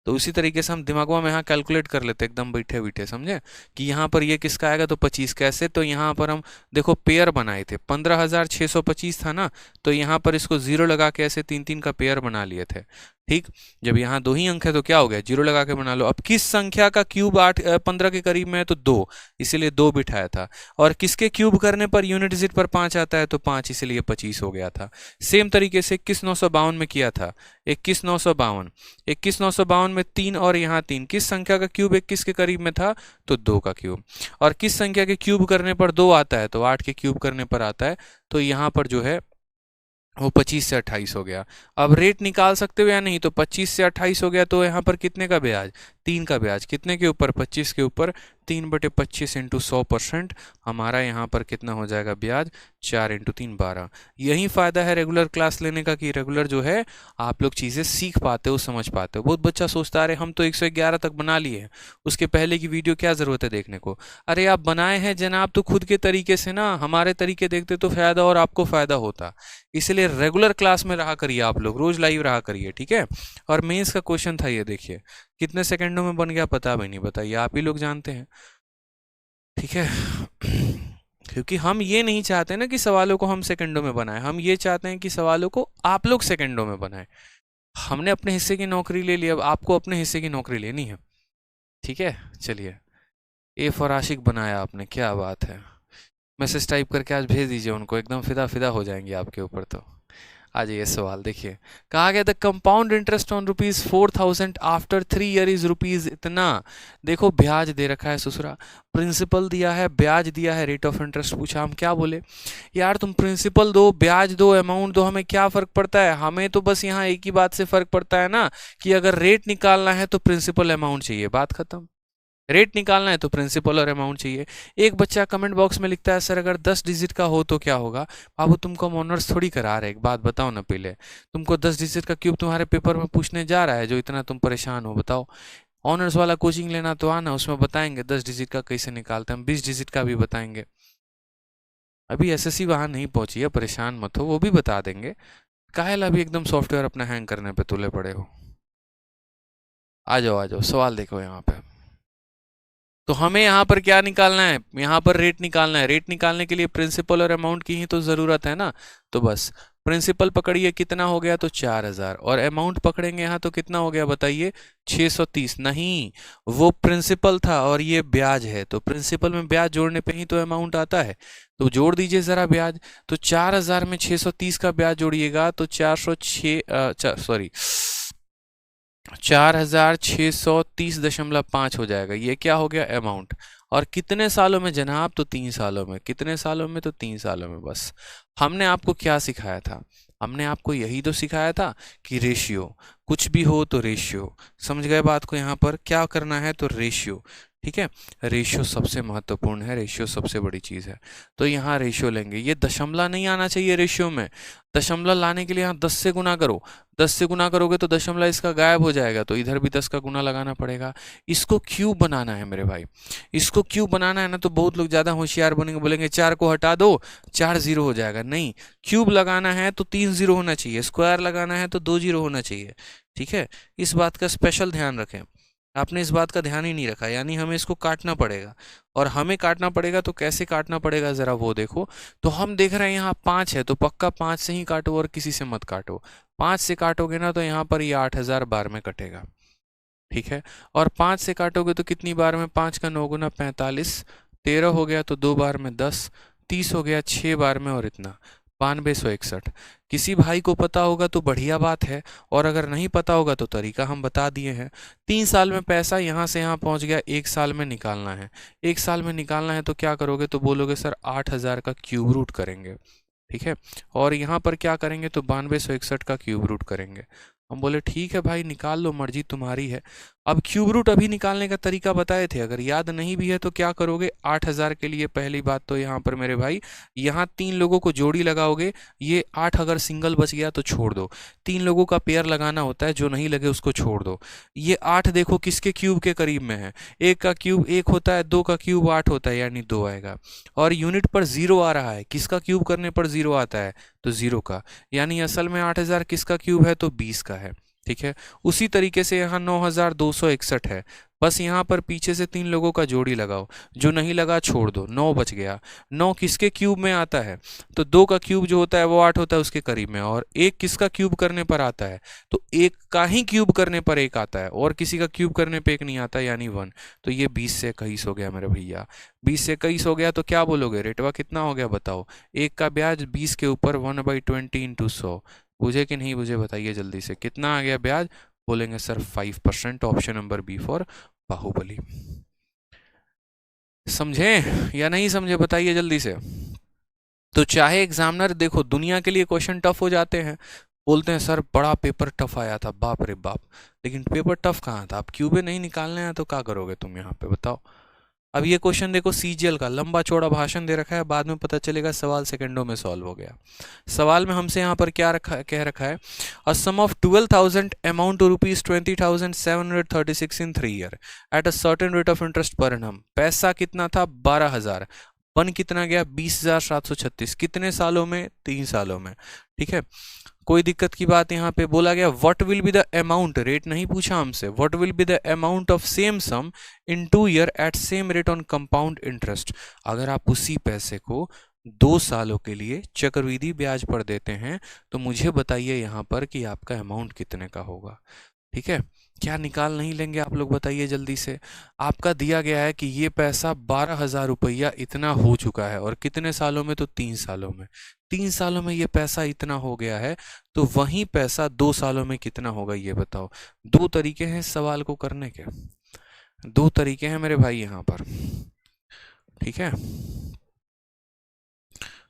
तो उसी तरीके से हम दिमागों में यहाँ कैलकुलेट कर लेते एकदम बैठे बैठे, समझे कि यहाँ पर ये किसका आएगा, तो 25 कैसे, तो यहाँ पर हम देखो पेयर बनाए थे, 15,625 था ना, तो यहाँ पर इसको 0 लगा के ऐसे 3 3 का पेयर बना लिए थे। ठीक। जब यहाँ दो ही अंक है तो क्या हो गया, जीरो लगा के बना लो। अब किस संख्या का क्यूब 15 के करीब में है, तो 2, इसीलिए 2 बिठाया था। और किसके क्यूब करने पर यूनिट डिजिट पर 5 आता है, तो 5, इसीलिए 25 हो गया था। सेम तरीके से 21,952 में किया था। 21,952, 21,952 में 3 और यहाँ 3, किस संख्या का क्यूब 21 के करीब में था, तो 2 का क्यूब। और किस संख्या के क्यूब करने पर 2 आता है, तो 8 के क्यूब करने पर आता है। तो यहाँ पर जो है वो 25 से 28 हो गया। अब रेट निकाल सकते हो या नहीं, तो 25 से 28 हो गया, तो यहाँ पर कितने का ब्याज, 3 का ब्याज, कितने के ऊपर, 25 के ऊपर, 3/25 इंटू 100%, हमारा यहाँ पर कितना हो जाएगा ब्याज, 4 इंटू 3 12। यही फ़ायदा है रेगुलर क्लास लेने का, कि रेगुलर जो है आप लोग चीज़ें सीख पाते हो, समझ पाते हो। बहुत बच्चा सोचता है हम तो 111 तक बना लिए हैं, उसके पहले की वीडियो क्या ज़रूरत है देखने को। अरे आप बनाए हैं जनाब तो खुद के तरीके से ना, हमारे तरीके देखते तो फ़ायदा और आपको फ़ायदा होता। इसलिए रेगुलर क्लास में रहा करिए, आप लोग रोज लाइव रहा करिए, ठीक है। और मेंस का क्वेश्चन था ये, देखिए कितने सेकंडों में बन गया पता भी नहीं, बताइए, आप ही लोग जानते हैं, ठीक है। क्योंकि हम ये नहीं चाहते ना कि सवालों को हम सेकंडों में बनाएं, हम ये चाहते हैं कि सवालों को आप लोग सेकंडों में बनाएं। हमने अपने हिस्से की नौकरी ले ली, अब आपको अपने हिस्से की नौकरी लेनी है, ठीक है। चलिए, ए फॉर आशिक बनाया आपने, क्या बात है। मैसेज टाइप करके आज भेज दीजिए उनको, एकदम फिदा फिदा हो जाएंगे आपके ऊपर। तो आ जाइए सवाल देखिए, कहा गया the compound interest on ₹4,000 after 3 year is rupees इतना। देखो ब्याज दे रखा है ससुरा, प्रिंसिपल दिया है, ब्याज दिया है, रेट ऑफ इंटरेस्ट पूछा, हम क्या बोले, यार तुम प्रिंसिपल दो, ब्याज दो, अमाउंट दो, हमें क्या फर्क पड़ता है। हमें तो बस यहाँ एक ही बात से फर्क पड़ता है ना, कि अगर रेट निकालना है तो प्रिंसिपल अमाउंट चाहिए, बात खत्म। रेट निकालना है तो प्रिंसिपल और अमाउंट चाहिए। एक बच्चा कमेंट बॉक्स में लिखता है सर अगर 10 डिजिट का हो तो क्या होगा। बाबू तुमको हम ऑनर्स थोड़ी करा रहे, एक बात बताओ ना पहले, तुमको 10 डिजिट का क्यूब तुम्हारे पेपर में पूछने जा रहा है जो इतना तुम परेशान हो, बताओ। ऑनर्स वाला कोचिंग लेना तो आना, उसमें बताएंगे 10 डिजिट का कैसे निकालते हैं, हम 20 डिजिट का भी बताएंगे। अभी एसएससी वहां नहीं पहुंची है, परेशान मत हो, वो भी बता देंगे। काहेला अभी एकदम सॉफ्टवेयर अपना हैंग करने पे तुले पड़े हो। आ जाओ आ जाओ, सवाल देखो यहाँ पे। तो हमें यहाँ पर क्या निकालना है, यहाँ पर रेट निकालना है। रेट निकालने के लिए प्रिंसिपल और अमाउंट की ही तो ज़रूरत है ना। तो बस प्रिंसिपल पकड़िए, कितना हो गया, तो 4,000, और अमाउंट पकड़ेंगे यहाँ तो कितना हो गया बताइए, 630। नहीं, वो प्रिंसिपल था और ये ब्याज है, तो प्रिंसिपल में ब्याज जोड़ने पे ही तो अमाउंट आता है। तो जोड़ दीजिए ज़रा ब्याज। तो 4,000 में 630 का ब्याज जोड़िएगा तो 4,630.5 हो जाएगा। ये क्या हो गया, अमाउंट। और कितने सालों में जनाब, तो 3 सालों में। कितने सालों में, तो 3 सालों में। बस हमने आपको क्या सिखाया था, हमने आपको यही तो सिखाया था कि रेशियो, कुछ भी हो तो रेशियो। समझ गए बात को, यहाँ पर क्या करना है, तो रेशियो, ठीक है। रेशियो सबसे महत्वपूर्ण है, रेशियो सबसे बड़ी चीज़ है। तो यहाँ रेशियो लेंगे, ये दशमलव नहीं आना चाहिए रेशियो में। दशमलव लाने के लिए यहाँ 10 से गुना करो, 10 से गुना करोगे तो दशमलव इसका गायब हो जाएगा, तो इधर भी 10 का गुना लगाना पड़ेगा। इसको क्यूब बनाना है मेरे भाई, इसको क्यूब बनाना है ना। तो बहुत लोग ज़्यादा होशियार बनेंगे, बोलेंगे 4 को हटा दो, 4 जीरो हो जाएगा। नहीं, क्यूब लगाना है तो 3 जीरो होना चाहिए, स्क्वायर लगाना है तो 2 जीरो होना चाहिए, ठीक है। इस बात का स्पेशल ध्यान रखें। आपने इस बात का ध्यान ही नहीं रखा, यानी हमें इसको काटना पड़ेगा। और हमें काटना पड़ेगा तो कैसे काटना पड़ेगा ज़रा वो देखो। तो हम देख रहे हैं यहाँ 5 है, तो पक्का 5 से ही काटो और किसी से मत काटो। 5 से काटोगे ना तो यहाँ पर ये 8,000 बार में कटेगा, ठीक है। और 5 से काटोगे तो कितनी बार में, 5 का 9 गुना 45, 13 हो गया तो 2 बार में 10, 30 हो गया 6 बार में, और इतना 9261। किसी भाई को पता होगा तो बढ़िया बात है, और अगर नहीं पता होगा तो तरीका हम बता दिए हैं। 3 साल में पैसा यहाँ से यहाँ पहुँच गया, 1 साल में निकालना है। 1 साल में निकालना है तो क्या करोगे, तो बोलोगे सर 8,000 का क्यूब रूट करेंगे, ठीक है। और यहाँ पर क्या करेंगे, तो 9261 का क्यूब रूट करेंगे। हम बोले ठीक है भाई निकाल लो, मर्जी तुम्हारी है। अब क्यूब रूट अभी निकालने का तरीका बताए थे, अगर याद नहीं भी है तो क्या करोगे, 8,000 के लिए पहली बात तो यहाँ पर मेरे भाई, यहाँ 3 लोगों को जोड़ी लगाओगे। ये 8 अगर सिंगल बच गया तो छोड़ दो, 3 लोगों का पेयर लगाना होता है, जो नहीं लगे उसको छोड़ दो। ये 8 देखो किसके क्यूब के करीब में है, 1 का क्यूब 1 होता है, 2 का क्यूब 8 होता है, यानी 2 आएगा। और यूनिट पर 0 आ रहा है, किसका क्यूब करने पर 0 आता है, तो 0 का। यानी असल में 8,000 किसका क्यूब है, तो 20 का है। ठीक है। उसी तरीके से यहाँ 9,261 है, बस यहाँ पर पीछे से 3 लोगों का जोड़ी लगाओ, जो नहीं लगा छोड़ दो, 9 बच गया। 9 किसके क्यूब में आता है? तो 2 का क्यूब जो होता है वो 8 होता है उसके करीब में, और 1 किसका क्यूब करने पर आता है? तो 1 का ही क्यूब करने पर 1 आता है, और किसी का क्यूब करने पे 1 नहीं आता, यानी 1। तो ये 20 से 21 हो गया मेरे भैया। 20 से 21 हो गया तो क्या बोलोगे, रेटवा कितना हो गया बताओ? 1 का ब्याज 20 के ऊपर 1/20 इंटू 100। बुझे कि नहीं बुझे बताइए जल्दी से, कितना आ गया ब्याज? बोलेंगे sir 5%, option number B for Baahubali. समझे या नहीं समझे बताइए जल्दी से। तो चाहे एग्जामिनर देखो दुनिया के लिए क्वेश्चन टफ हो जाते हैं, बोलते हैं सर बड़ा पेपर टफ आया था, बाप रे बाप, लेकिन पेपर टफ कहाँ था? अब क्यूबे नहीं निकालने हैं तो क्या करोगे तुम यहाँ पे बताओ। अब ये क्वेश्चन देखो सीजीएल का, लंबा चौड़ा भाषण दे रखा है, बाद में पता चलेगा सवाल सेकंडों में सॉल्व हो गया। सवाल में हमसे यहाँ पर क्या कह रखा है, a sum of 12,000 amount to rupees 20,736 in 3 year at a certain rate of interest per annum. पैसा कितना था? 12,000। बन कितना गया? 20,736। कितने सालों में? 3 सालों में। ठीक है, कोई दिक्कत की बात यहाँ पे बोला गया what will be the amount, rate नहीं पूछा हमसे, what will be the amount of same sum in 2 year at same rate on compound interest. अगर आप उसी पैसे को 2 सालों के लिए चक्रवृद्धि ब्याज पर देते हैं तो मुझे बताइए यहाँ पर कि आपका अमाउंट कितने का होगा। ठीक है, क्या निकाल नहीं लेंगे आप लोग बताइए जल्दी से। आपका दिया गया है कि ये पैसा 12,000 रुपया इतना हो चुका है, और कितने सालों में? तो 3 सालों में। 3 सालों में ये पैसा इतना हो गया है, तो वही पैसा 2 सालों में कितना होगा ये बताओ। 2 तरीके हैं इस सवाल को करने के, 2 तरीके हैं मेरे भाई यहाँ पर। ठीक है,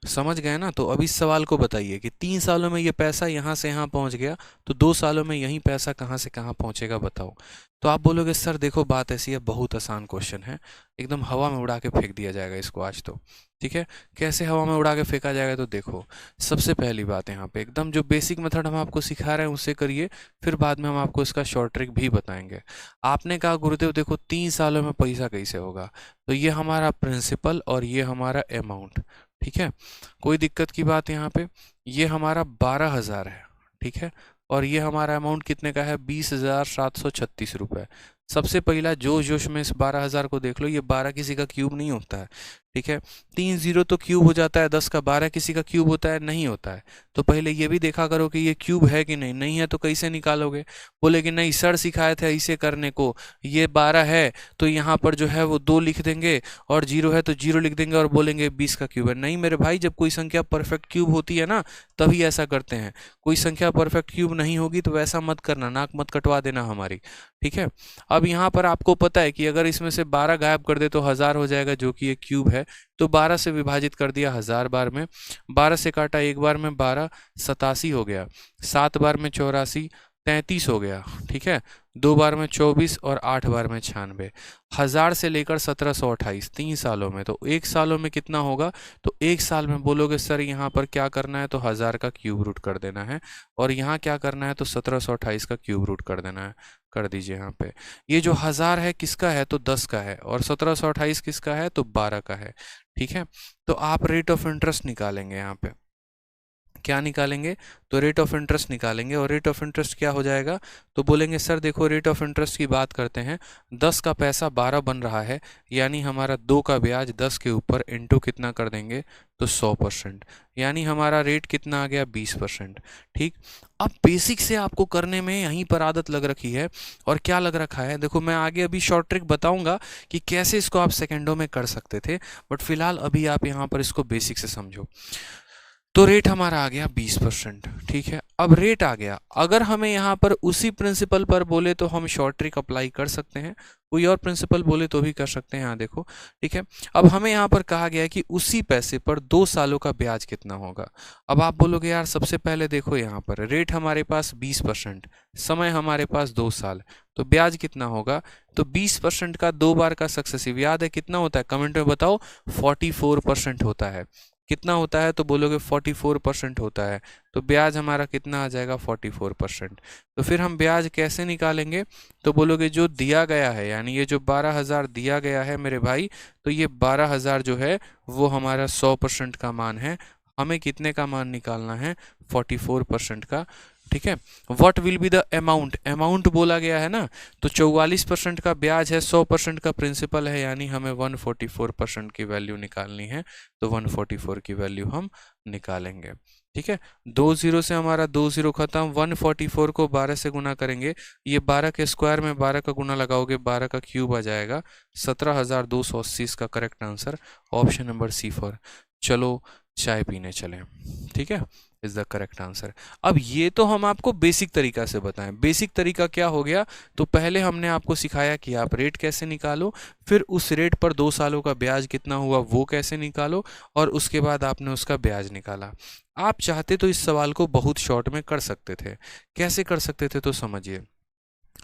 समझ गए ना? तो अब इस सवाल को बताइए कि 3 सालों में ये पैसा यहाँ से यहाँ पहुँच गया, तो 2 सालों में यही पैसा कहाँ से कहाँ पहुँचेगा बताओ। तो आप बोलोगे सर देखो बात ऐसी है, बहुत आसान क्वेश्चन है, एकदम हवा में उड़ा के फेंक दिया जाएगा इसको आज तो। ठीक है, कैसे हवा में उड़ा के फेंका जाएगा? तो देखो सबसे पहली बात यहाँ पे एकदम जो बेसिक मेथड हम आपको सिखा रहे हैं उससे करिए, फिर बाद में हम आपको इसका शॉर्ट ट्रिक भी बताएंगे। आपने कहा गुरुदेव देखो 3 सालों में पैसा कैसे होगा, तो ये हमारा प्रिंसिपल और ये हमारा अमाउंट। ठीक है, कोई दिक्कत की बात यहाँ पे, ये हमारा 12,000 है। ठीक है, और ये हमारा अमाउंट कितने का है? 20,736 रुपये। सबसे पहला जोश जोश में इस 12,000 को देख लो, ये 12 किसी का क्यूब नहीं होता है। ठीक है, 3 जीरो तो क्यूब हो जाता है 10 का, 12 किसी का क्यूब होता है? नहीं होता है। तो पहले ये भी देखा करो कि ये क्यूब है कि नहीं, नहीं है तो कैसे निकालोगे? बोले कि नहीं सर सिखाए थे इसे करने को, ये 12 है तो यहाँ पर जो है वो 2 लिख देंगे, और 0 है तो 0 लिख देंगे और बोलेंगे 20 का क्यूब है। नहीं मेरे भाई, जब कोई संख्या परफेक्ट क्यूब होती है ना तभी ऐसा करते हैं, कोई संख्या परफेक्ट क्यूब नहीं होगी तो वैसा मत करना, नाक मत कटवा देना हमारी। ठीक है, अब यहाँ पर आपको पता है कि अगर इसमें से 12 गायब कर दे तो 1000 हो जाएगा, जो कि ये क्यूब है। तो 12 से विभाजित कर दिया 1000 बार में, 12 से काटा एक बार में 12, 87 हो गया, 7 बार में 84, 33 हो गया। ठीक है, 2 बार में 24 और 8 बार में 96। 1000 से लेकर 1728 3 सालों में, तो 1 सालों में कितना होगा? तो 1 साल में बोलोगे सर यहाँ पर क्या करना है, तो 1000 का क्यूब रूट कर देना है, और यहाँ क्या करना है, तो 1728 का क्यूब रूट कर देना है। कर दीजिए यहाँ पे, ये जो 1000 है किसका है, तो 10 का है, और 1728 किसका है, तो 12 का है। ठीक है, तो आप रेट ऑफ इंटरेस्ट निकालेंगे, यहाँ पे क्या निकालेंगे, तो रेट ऑफ इंटरेस्ट निकालेंगे। और रेट ऑफ इंटरेस्ट क्या हो जाएगा, तो बोलेंगे सर देखो रेट ऑफ इंटरेस्ट की बात करते हैं, 10 का पैसा 12 बन रहा है, यानी हमारा 2 का ब्याज 10 के ऊपर इंटू कितना कर देंगे, तो 100%, यानी हमारा रेट कितना आ गया, 20%। ठीक, अब बेसिक से आपको करने में यहीं पर आदत लग रखी है, और क्या लग रखा है देखो, मैं आगे अभी शॉर्ट ट्रिक बताऊंगा कि कैसे इसको आप सेकेंडों में कर सकते थे, बट फिलहाल अभी आप यहाँ पर इसको बेसिक से समझो। तो रेट हमारा आ गया 20%। ठीक है, अब रेट आ गया, अगर हमें यहाँ पर उसी प्रिंसिपल पर बोले तो हम शॉर्ट ट्रिक अप्लाई कर सकते हैं, कोई और प्रिंसिपल बोले तो भी कर सकते हैं। यहाँ देखो, ठीक है, अब हमें यहाँ पर कहा गया है कि उसी पैसे पर 2 सालों का ब्याज कितना होगा। अब आप बोलोगे यार सबसे पहले देखो यहाँ पर रेट हमारे पास 20%, समय हमारे पास 2 साल, तो ब्याज कितना होगा, तो 20% का 2 बार का सक्सेसिव याद है कितना होता है, कमेंट में बताओ। 44% होता है। कितना होता है, तो बोलोगे 44% होता है, तो ब्याज हमारा कितना आ जाएगा, 44%। तो फिर हम ब्याज कैसे निकालेंगे, तो बोलोगे जो दिया गया है, यानी ये जो 12,000 दिया गया है मेरे भाई, तो ये 12,000 जो है वो हमारा 100% का मान है, हमें कितने का मान निकालना है? 44% का। ठीक है, what will be the amount, amount बोला गया है ना, तो 44% का ब्याज है, 100% का प्रिंसिपल है, यानी हमें 144% की वैल्यू निकालनी है। तो 144 की वैल्यू हम निकालेंगे। ठीक है, 2 जीरो से हमारा 2 जीरो खत्म, 144 को 12 से गुना करेंगे, ये 12 के स्क्वायर में 12 का गुना लगाओगे, 12 का क्यूब आ जाएगा, 17,280 इसका correct answer, option number C4। चलो चाय पीने चलें। ठीक है, इज द करेक्ट आंसर। अब ये तो हम आपको बेसिक तरीका से बताएं। बेसिक तरीका क्या हो गया? तो पहले हमने आपको सिखाया कि आप रेट कैसे निकालो, फिर उस रेट पर 2 सालों का ब्याज कितना हुआ वो कैसे निकालो, और उसके बाद आपने उसका ब्याज निकाला। आप चाहते तो इस सवाल को बहुत शॉर्ट में कर सकते थे। कैसे कर सकते थे तो समझिए।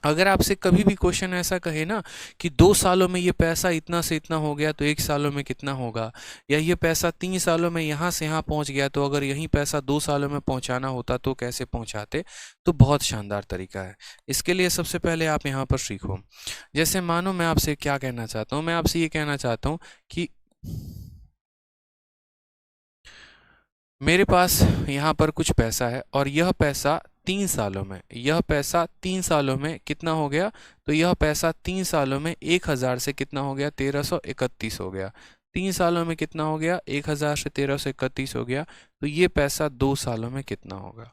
अगर आपसे कभी भी क्वेश्चन ऐसा कहे ना कि 2 सालों में ये पैसा इतना से इतना हो गया तो 1 सालों में कितना होगा, या ये पैसा 3 सालों में यहाँ से यहाँ पहुँच गया तो अगर यही पैसा 2 सालों में पहुँचाना होता तो कैसे पहुँचाते, तो बहुत शानदार तरीका है। इसके लिए सबसे पहले आप यहाँ पर सीखो। जैसे मानो मैं आपसे क्या कहना चाहता हूँ, मैं आपसे ये कहना चाहता हूँ कि मेरे पास यहाँ पर कुछ पैसा है और यह पैसा 3 सालों में, यह पैसा 3 सालों में कितना हो गया, तो यह पैसा 3 सालों में 1000 से कितना हो गया, 1331 हो गया। 3 सालों में कितना हो गया, 1000 से 1331 हो गया। तो ये पैसा 2 सालों में कितना होगा,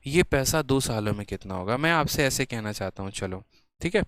ये पैसा 2 सालों में कितना होगा, मैं आपसे ऐसे कहना चाहता हूँ। चलो ठीक है,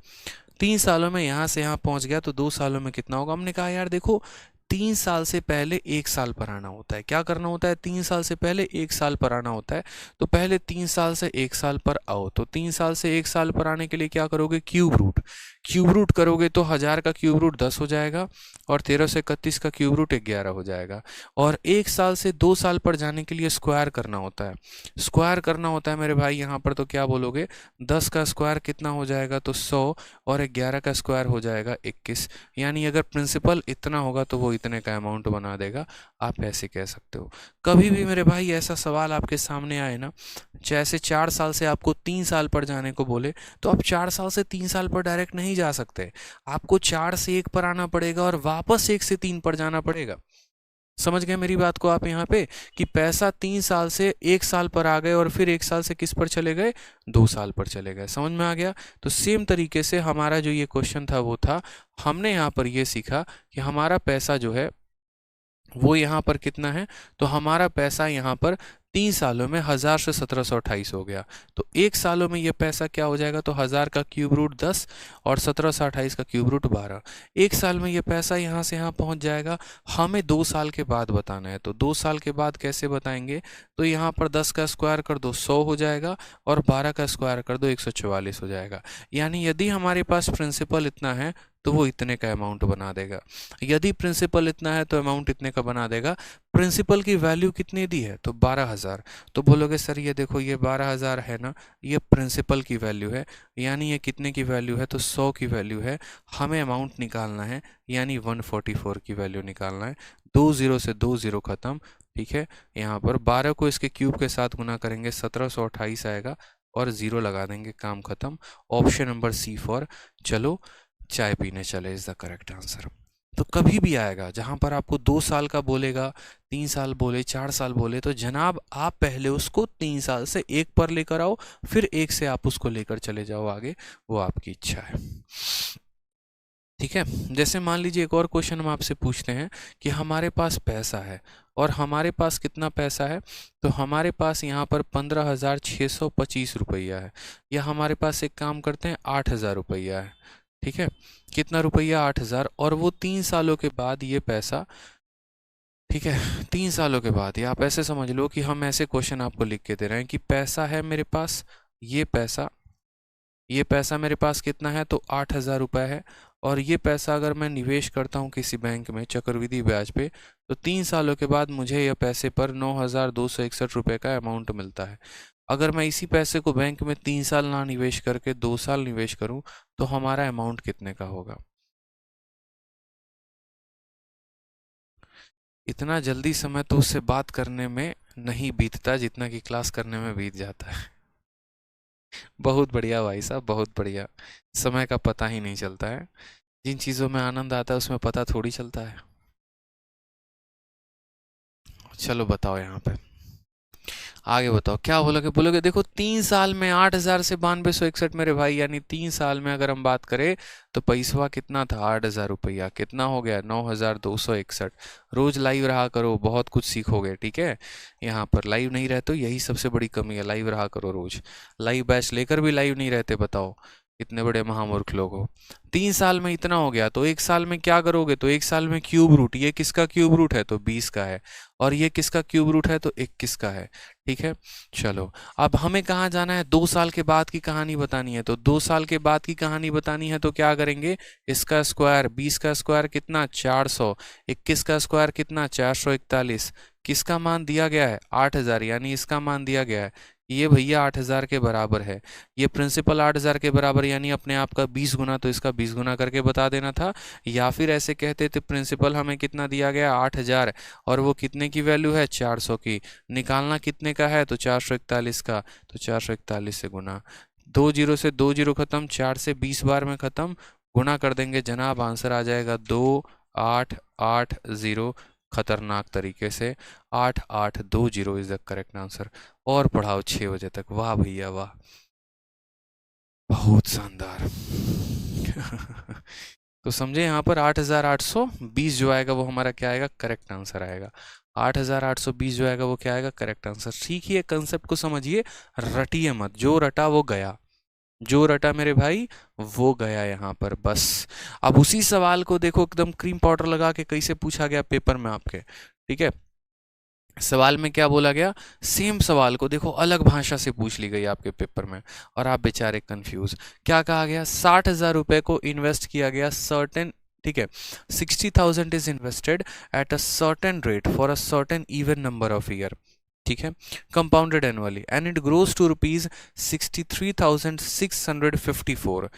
3 सालों में यहाँ से यहाँ पहुँच गया तो 2 सालों में कितना होगा। हमने कहा यार देखो, 3 साल से पहले 1 साल पर आना होता है। क्या करना होता है? 3 साल से पहले 1 साल पर आना होता है। तो पहले 3 साल से 1 साल पर आओ, तो 3 साल से 1 साल पर आने के लिए क्या करोगे? Cube root. क्यूब रूट करोगे तो 1000 का क्यूब रूट 10 हो जाएगा, और 1331 का क्यूब रूट 11 हो जाएगा। और 1 साल से 2 साल पर जाने के लिए स्क्वायर करना होता है। स्क्वायर करना होता है मेरे भाई यहाँ पर, तो क्या बोलोगे? 10 का स्क्वायर कितना हो जाएगा, तो 100, और 11 का स्क्वायर हो जाएगा 21। यानी अगर प्रिंसिपल इतना होगा तो वो इतने का अमाउंट बना देगा। आप ऐसे कह सकते हो। कभी भी मेरे भाई ऐसा सवाल आपके सामने आए ना, जैसे 4 साल से आपको 3 साल पर जाने को बोले, तो आप 4 साल से 3 साल पर डायरेक्ट नहीं जा सकते। आपको 4 से 1 पर आना पड़ेगा और वापस 1 से 3 पर जाना पड़ेगा। समझ गए मेरी बात को आप यहाँ पे, कि पैसा 3 साल से 1 साल पर आ गए और फिर 1 साल से किस पर चले गए? 2 साल पर चले गए। समझ में आ गया? तो सेम तरीके से हमारा जो ये क्वेश्चन था वो था, हमने यहाँ पर ये सीखा कि हमारा पैसा जो है वो यहाँ पर कितना है, तो हमारा पैसा यहाँ पर 3 सालों में 1000 से 1728 हो गया। तो 1 सालों में ये पैसा क्या हो जाएगा, तो 1000 का क्यूब रूट 10 और 1728 का क्यूब रूट 12। 1 साल में ये पैसा यहाँ से यहाँ पहुँच जाएगा। हमें 2 साल के बाद बताना है, तो 2 साल के बाद कैसे बताएंगे? तो यहाँ पर 10 का स्क्वायर कर दो 100 हो जाएगा, और 12 का स्क्वायर कर दो 144 हो जाएगा। यानी यदि हमारे पास प्रिंसिपल इतना है तो वो इतने का अमाउंट बना देगा। यदि प्रिंसिपल इतना है तो अमाउंट इतने का बना देगा। प्रिंसिपल की वैल्यू कितनी दी है, तो 12000। तो बोलोगे सर ये देखो ये 12000 है ना, ये प्रिंसिपल की वैल्यू है, यानी ये कितने की वैल्यू है, तो 100 की वैल्यू है। हमें अमाउंट निकालना है, यानी 144 की वैल्यू निकालना है। 2 जीरो से 2 जीरो खत्म। ठीक है, यहाँ पर 12 को इसके क्यूब के साथ गुना करेंगे, 1728 आएगा, और जीरो लगा देंगे, काम खत्म। Option number C4। चलो चाय पीने चले, इज द करेक्ट आंसर। तो कभी भी आएगा जहां पर आपको 2 साल का बोलेगा, 3 साल बोले, 4 साल बोले, तो जनाब आप पहले उसको 3 साल से 1 पर लेकर आओ, फिर 1 से आप उसको लेकर चले जाओ आगे, वो आपकी इच्छा है। ठीक है, जैसे मान लीजिए एक और क्वेश्चन हम आपसे पूछते हैं कि हमारे पास पैसा है, और हमारे पास कितना पैसा है, तो हमारे पास यहाँ पर 15,625 रुपया है, या हमारे पास एक काम करते हैं 8,000 रुपया है। ठीक है, कितना रुपया? 8,000, और वो 3 सालों के बाद ये पैसा, ठीक है, 3 सालों के बाद, या आप ऐसे समझ लो कि हम ऐसे क्वेश्चन आपको लिख के दे रहे हैं कि पैसा है मेरे पास, ये पैसा मेरे पास कितना है, तो 8,000 रुपये है, और ये पैसा अगर मैं निवेश करता हूँ किसी बैंक में चक्रवृद्धि ब्याज पे, तो 3 सालों के बाद मुझे यह पैसे पर 9,261 रुपये का अमाउंट मिलता है। अगर मैं इसी पैसे को बैंक में 3 साल ना निवेश करके 2 साल निवेश करूं, तो हमारा अमाउंट कितने का होगा? इतना जल्दी समय तो उससे बात करने में नहीं बीतता जितना कि क्लास करने में बीत जाता है। बहुत बढ़िया भाई साहब, बहुत बढ़िया। समय का पता ही नहीं चलता है। जिन चीज़ों में आनंद आता है उसमें पता थोड़ी चलता है। चलो बताओ यहाँ पे आगे बताओ क्या बोलोगे। बोलोगे देखो 3 साल में 8,000 से 92,161 मेरे भाई, यानी 3 साल में अगर हम बात करें तो पैसवा कितना था, 8,000 रुपया, कितना हो गया 9,261। रोज लाइव रहा करो, बहुत कुछ सीखोगे, ठीक है। यहाँ पर लाइव नहीं रहते हो, यही सबसे बड़ी कमी है, लाइव रहा करो रोज। लाइव बैच लेकर भी लाइव नहीं रहते, बताओ कितने बड़े महामूर्ख लोग हो। 3 साल में इतना हो गया तो 1 साल में क्या करोगे, तो 1 साल में क्यूब रूट, ये किसका क्यूब रूट है, तो 20 का है, और ये किसका क्यूब रूट है, तो 21 का है, ठीक है। चलो अब हमें कहाँ जाना है, 2 साल के बाद की कहानी बतानी है। तो 2 साल के बाद की कहानी बतानी है तो क्या करेंगे, इसका स्क्वायर, 20 का स्क्वायर कितना 400, 21 का स्क्वायर कितना 441, किसका मान दिया गया है 8,000, यानी इसका मान दिया गया है ये भैया 8,000 के बराबर है। ये प्रिंसिपल 8,000 के बराबर, यानी अपने आप का 20 गुना, तो इसका 20 गुना करके बता देना था। या फिर ऐसे कहते थे प्रिंसिपल हमें कितना दिया गया 8,000, और वो कितने की वैल्यू है 400 की, निकालना कितने का है तो 441 का, तो 441 से गुना, 2 जीरो से 2 जीरो खत्म, 4 से 20 बार में खत्म, गुना कर देंगे जनाब, आंसर आ जाएगा 2880, खतरनाक तरीके से 8820 इज द करेक्ट आंसर। और पढ़ाओ 6 बजे तक, वाह भैया वाह, बहुत शानदार। तो समझे यहाँ पर 8,820 जो आएगा वो हमारा क्या आएगा, करेक्ट आंसर आएगा। 8,820 जो आएगा वो क्या आएगा, करेक्ट आंसर। सीखिए, कंसेप्ट को समझिए, रटिए मत, जो रटा वो गया, जो रटा मेरे भाई वो गया यहाँ पर, बस। अब उसी सवाल को देखो एकदम क्रीम पाउडर लगा के कैसे पूछा गया पेपर में आपके, ठीक है। सवाल में क्या बोला गया, सेम सवाल को देखो अलग भाषा से पूछ ली गई आपके पेपर में, और आप बेचारे कंफ्यूज। क्या कहा गया, 60,000 रुपए को इन्वेस्ट किया गया सर्टेन, ठीक है, 60,000 is invested at a certain rate for a certain even number of year, ठीक है, compounded annually, and it grows to ₹63,654।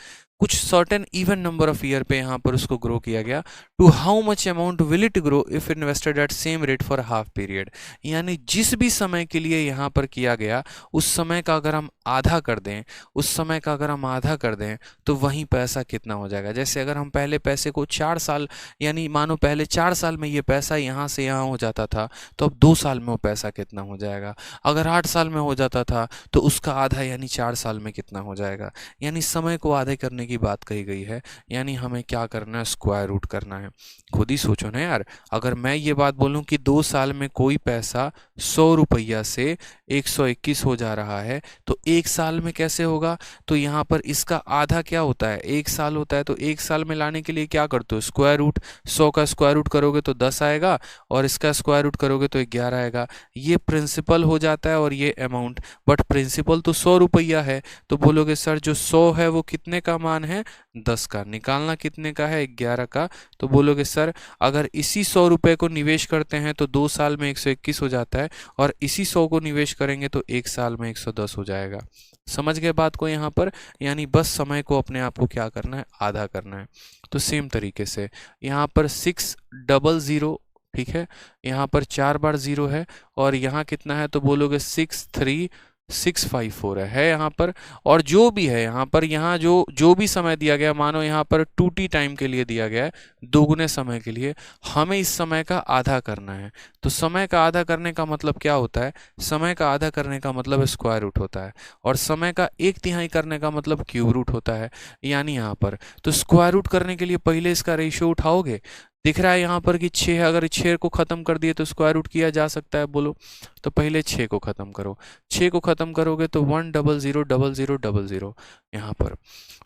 कुछ certain even number of year पे यहाँ पर उसको ग्रो किया गया। To how much amount will it grow if invested at same rate for half period, यानी जिस भी समय के लिए यहाँ पर किया गया उस समय का अगर हम आधा कर दें, उस समय का अगर हम आधा कर दें तो वहीं पैसा कितना हो जाएगा। जैसे अगर हम पहले पैसे को 4 साल, यानी मानो पहले 4 साल में ये पैसा यहाँ से यहाँ हो जाता था, तो अब 2 साल में वो पैसा कितना हो जाएगा। अगर 8 साल में हो जाता था तो उसका आधा, यानी 4 साल में कितना हो जाएगा। यानी समय को आधे करने की बात कही गई है, यानी हमें क्या करना है, स्क्वायर रूट करना है। खुद ही सोचो ना यार, अगर मैं ये बात बोलूं कि 2 साल में कोई पैसा 100 रुपया से 121 हो जा रहा है, तो 1 साल में कैसे होगा। तो यहाँ पर इसका आधा क्या होता है, 1 साल होता है, तो 1 साल में लाने के लिए क्या करते हो, स्क्वायर रूट। 100 का स्क्वायर रूट करोगे तो 10 आएगा, और इसका स्क्वायर रूट करोगे तो 11 आएगा। ये प्रिंसिपल हो जाता है और ये अमाउंट, बट प्रिंसिपल तो 100 रुपया है। तो बोलोगे सर जो 100 है वो कितने का मान है, 10 का, निकालना कितने का है, 11 का। तो बोलोगे सर अगर इसी 100 रुपये को निवेश करते हैं तो 2 साल में 121 हो जाता है, और इसी 100 को निवेश करेंगे तो 1 साल में 110 हो जाएगा। समझ गए बात को यहाँ पर, यानी बस समय को अपने आप को क्या करना है, आधा करना है। तो सेम तरीके से यहाँ पर 600, ठीक है, यहाँ पर 4 बार 0 है, और यहाँ कितना है, तो बोलोगे 63654 है यहाँ पर। और जो भी है यहाँ पर, यहाँ जो जो भी समय दिया गया, मानो यहाँ पर 2t टाइम के लिए दिया गया है, दोगुने समय के लिए, हमें इस समय का आधा करना है। तो समय का आधा करने का मतलब क्या होता है, समय का आधा करने का मतलब स्क्वायर रूट होता है, और समय का 1/3 करने का मतलब क्यूब रूट होता है। यानी यहाँ पर तो स्क्वायर रूट करने के लिए पहले इसका रेशियो उठाओगे, दिख रहा है यहाँ पर कि 6, अगर 6 को ख़त्म कर दिए तो स्क्वायर रूट किया जा सकता है, बोलो। तो पहले 6 को ख़त्म करो, 6 को ख़त्म करोगे तो 1000000 यहाँ पर,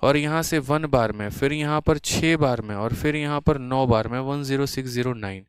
और यहाँ से 1 बार में, फिर यहाँ पर 6 बार में, और फिर यहाँ पर 9 बार में, 10609,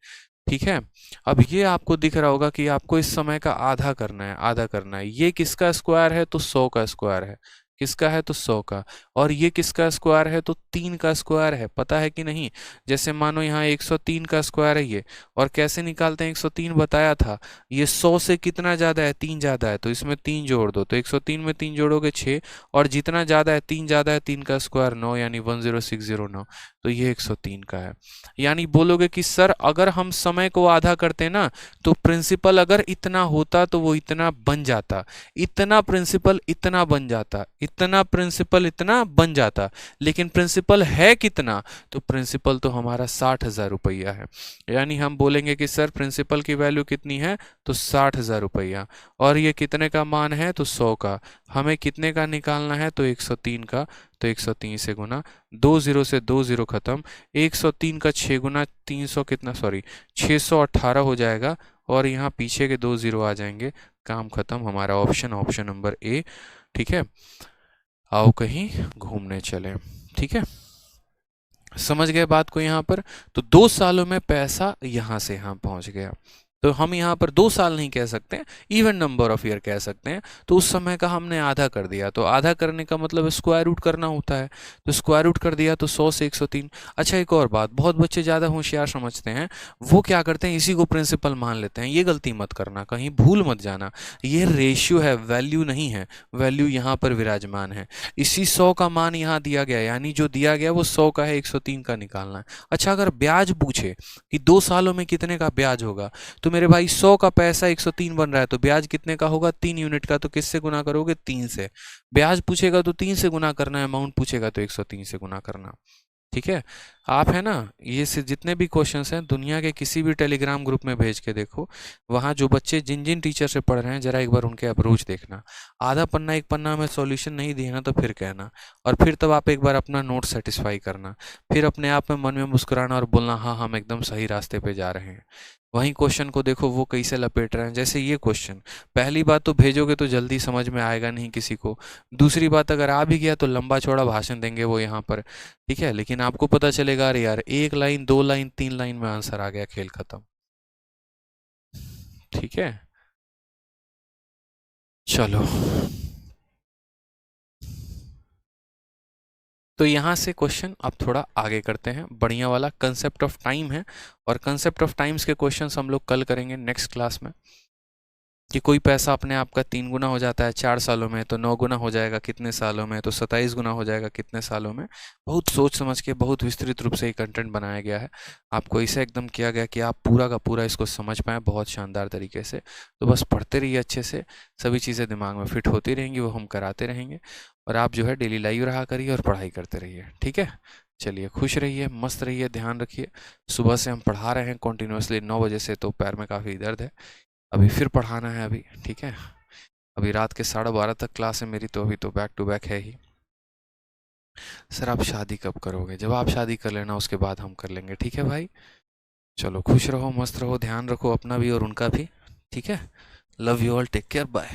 ठीक है। अब ये आपको दिख रहा होगा कि आपको इस समय का आधा करना है, आधा करना है। ये किसका स्क्वायर है, तो 100 का स्क्वायर है। किसका है, तो 100 का। और ये किसका स्क्वायर है, तो 3 का स्क्वायर है, पता है कि नहीं। जैसे मानो यहाँ 103 का स्क्वायर है ये, और कैसे निकालते हैं, 103 बताया था। ये 100 से कितना ज़्यादा है, 3 ज़्यादा है, तो इसमें 3 जोड़ दो, तो 103 में 3 जोड़ोगे 6, और जितना ज़्यादा है 3 ज़्यादा है, 3 का स्क्वायर 9, यानी 10609। तो ये 103 का है। यानी बोलोगे कि सर अगर हम समय को आधा करते ना तो प्रिंसिपल अगर इतना होता तो वो इतना बन जाता, इतना प्रिंसिपल इतना बन जाता, इतना प्रिंसिपल इतना बन जाता, लेकिन प्रिंसिपल है कितना, तो प्रिंसिपल तो हमारा 60,000 रुपया है। यानी हम बोलेंगे कि सर प्रिंसिपल की वैल्यू कितनी है, तो 60,000 रुपया, और ये कितने का मान है, तो 100 का। हमें कितने का निकालना है, तो 103 का। तो 103 से गुना, 2 0 से 2 0 खत्म, 103 का 6 गुना 300 कितना, सॉरी 618 हो जाएगा, और यहाँ पीछे के 2 0 आ जाएंगे, काम खत्म। हमारा ऑप्शन ऑप्शन नंबर ए। ठीक है, आओ कहीं घूमने चले। ठीक है, समझ गए बात को यहाँ पर। तो 2 सालों में पैसा यहाँ से यहाँ पहुँच गया। तो हम यहाँ पर 2 साल नहीं कह सकते, इवन नंबर ऑफ ईयर कह सकते हैं। तो उस समय का हमने आधा कर दिया, तो आधा करने का मतलब स्क्वायर रूट करना होता है, तो स्क्वायर रूट कर दिया, तो 100 से 103। अच्छा एक और बात, बहुत बच्चे ज़्यादा होशियार समझते हैं, वो क्या करते हैं, इसी को प्रिंसिपल मान लेते हैं। ये गलती मत करना, कहीं भूल मत जाना, ये रेशियो है, वैल्यू नहीं है। वैल्यू यहाँ पर विराजमान है। इसी 100 का मान यहाँ दिया गया, यानी जो दिया गया वो 100 का है, 103 का निकालना है। अच्छा अगर ब्याज पूछे कि 2 सालों में कितने का ब्याज होगा, तो मेरे भाई 100 का पैसा 103 बन रहा है, तो ब्याज कितने का होगा, 3 यूनिट का। तो किससे गुना करोगे, 3 से। ब्याज पूछेगा तो 3 से गुना करना है, अमाउंट पूछेगा तो 103 से गुना करना। ठीक है, आप है ना, ये से जितने भी क्वेश्चंस हैं दुनिया के किसी भी टेलीग्राम ग्रुप में भेज के देखो, वहाँ जो बच्चे जिन जिन टीचर से पढ़ रहे हैं जरा एक बार उनके अप्रोच देखना। आधा पन्ना एक पन्ना में सॉल्यूशन नहीं दिए ना तो फिर कहना, और फिर तब आप एक बार अपना नोट सेटिस्फाई करना, फिर अपने आप में मन में मुस्कुराना और बोलना हाँ हम एकदम सही रास्ते पे जा रहे हैं। वहीं क्वेश्चन को देखो वो कैसे लपेट रहे हैं। जैसे ये क्वेश्चन, पहली बात तो भेजोगे तो जल्दी समझ में आएगा नहीं किसी को, दूसरी बात अगर आ भी गया तो लंबा चौड़ा भाषण देंगे वो यहाँ पर। ठीक है, लेकिन आपको पता चलेगा अरे यार 1 लाइन 2 लाइन 3 लाइन में आंसर आ गया, खेल खत्म। ठीक है, चलो तो यहाँ से क्वेश्चन अब थोड़ा आगे करते हैं, बढ़िया वाला कंसेप्ट ऑफ टाइम है, और कंसेप्ट ऑफ टाइम्स के क्वेश्चंस हम लोग कल करेंगे नेक्स्ट क्लास में। कि कोई पैसा अपने आप का 3 गुना हो जाता है 4 सालों में, तो 9 गुना हो जाएगा कितने सालों में, तो 27 गुना हो जाएगा कितने सालों में। बहुत सोच समझ के बहुत विस्तृत रूप से ये कंटेंट बनाया गया है, आपको इसे एकदम किया गया कि आप पूरा का पूरा इसको समझ पाएँ बहुत शानदार तरीके से। तो बस पढ़ते रहिए अच्छे से, सभी चीज़ें दिमाग में फिट होती रहेंगी, वो हम कराते रहेंगे, और आप जो है डेली लाइव रहा करिए और पढ़ाई करते रहिए। ठीक है, चलिए खुश रहिए, मस्त रहिए, ध्यान रखिए। सुबह से हम पढ़ा रहे हैं कंटिन्यूसली 9 बजे से, तो पैर में काफ़ी दर्द है, अभी फिर पढ़ाना है अभी। ठीक है, अभी रात के 12:30 तक क्लास है मेरी, तो अभी तो बैक टू बैक है ही। सर आप शादी कब करोगे, जब आप शादी कर लेना उसके बाद हम कर लेंगे। ठीक है भाई, चलो खुश रहो, मस्त रहो, ध्यान रखो अपना भी और उनका भी। ठीक है, love you all, take care, bye.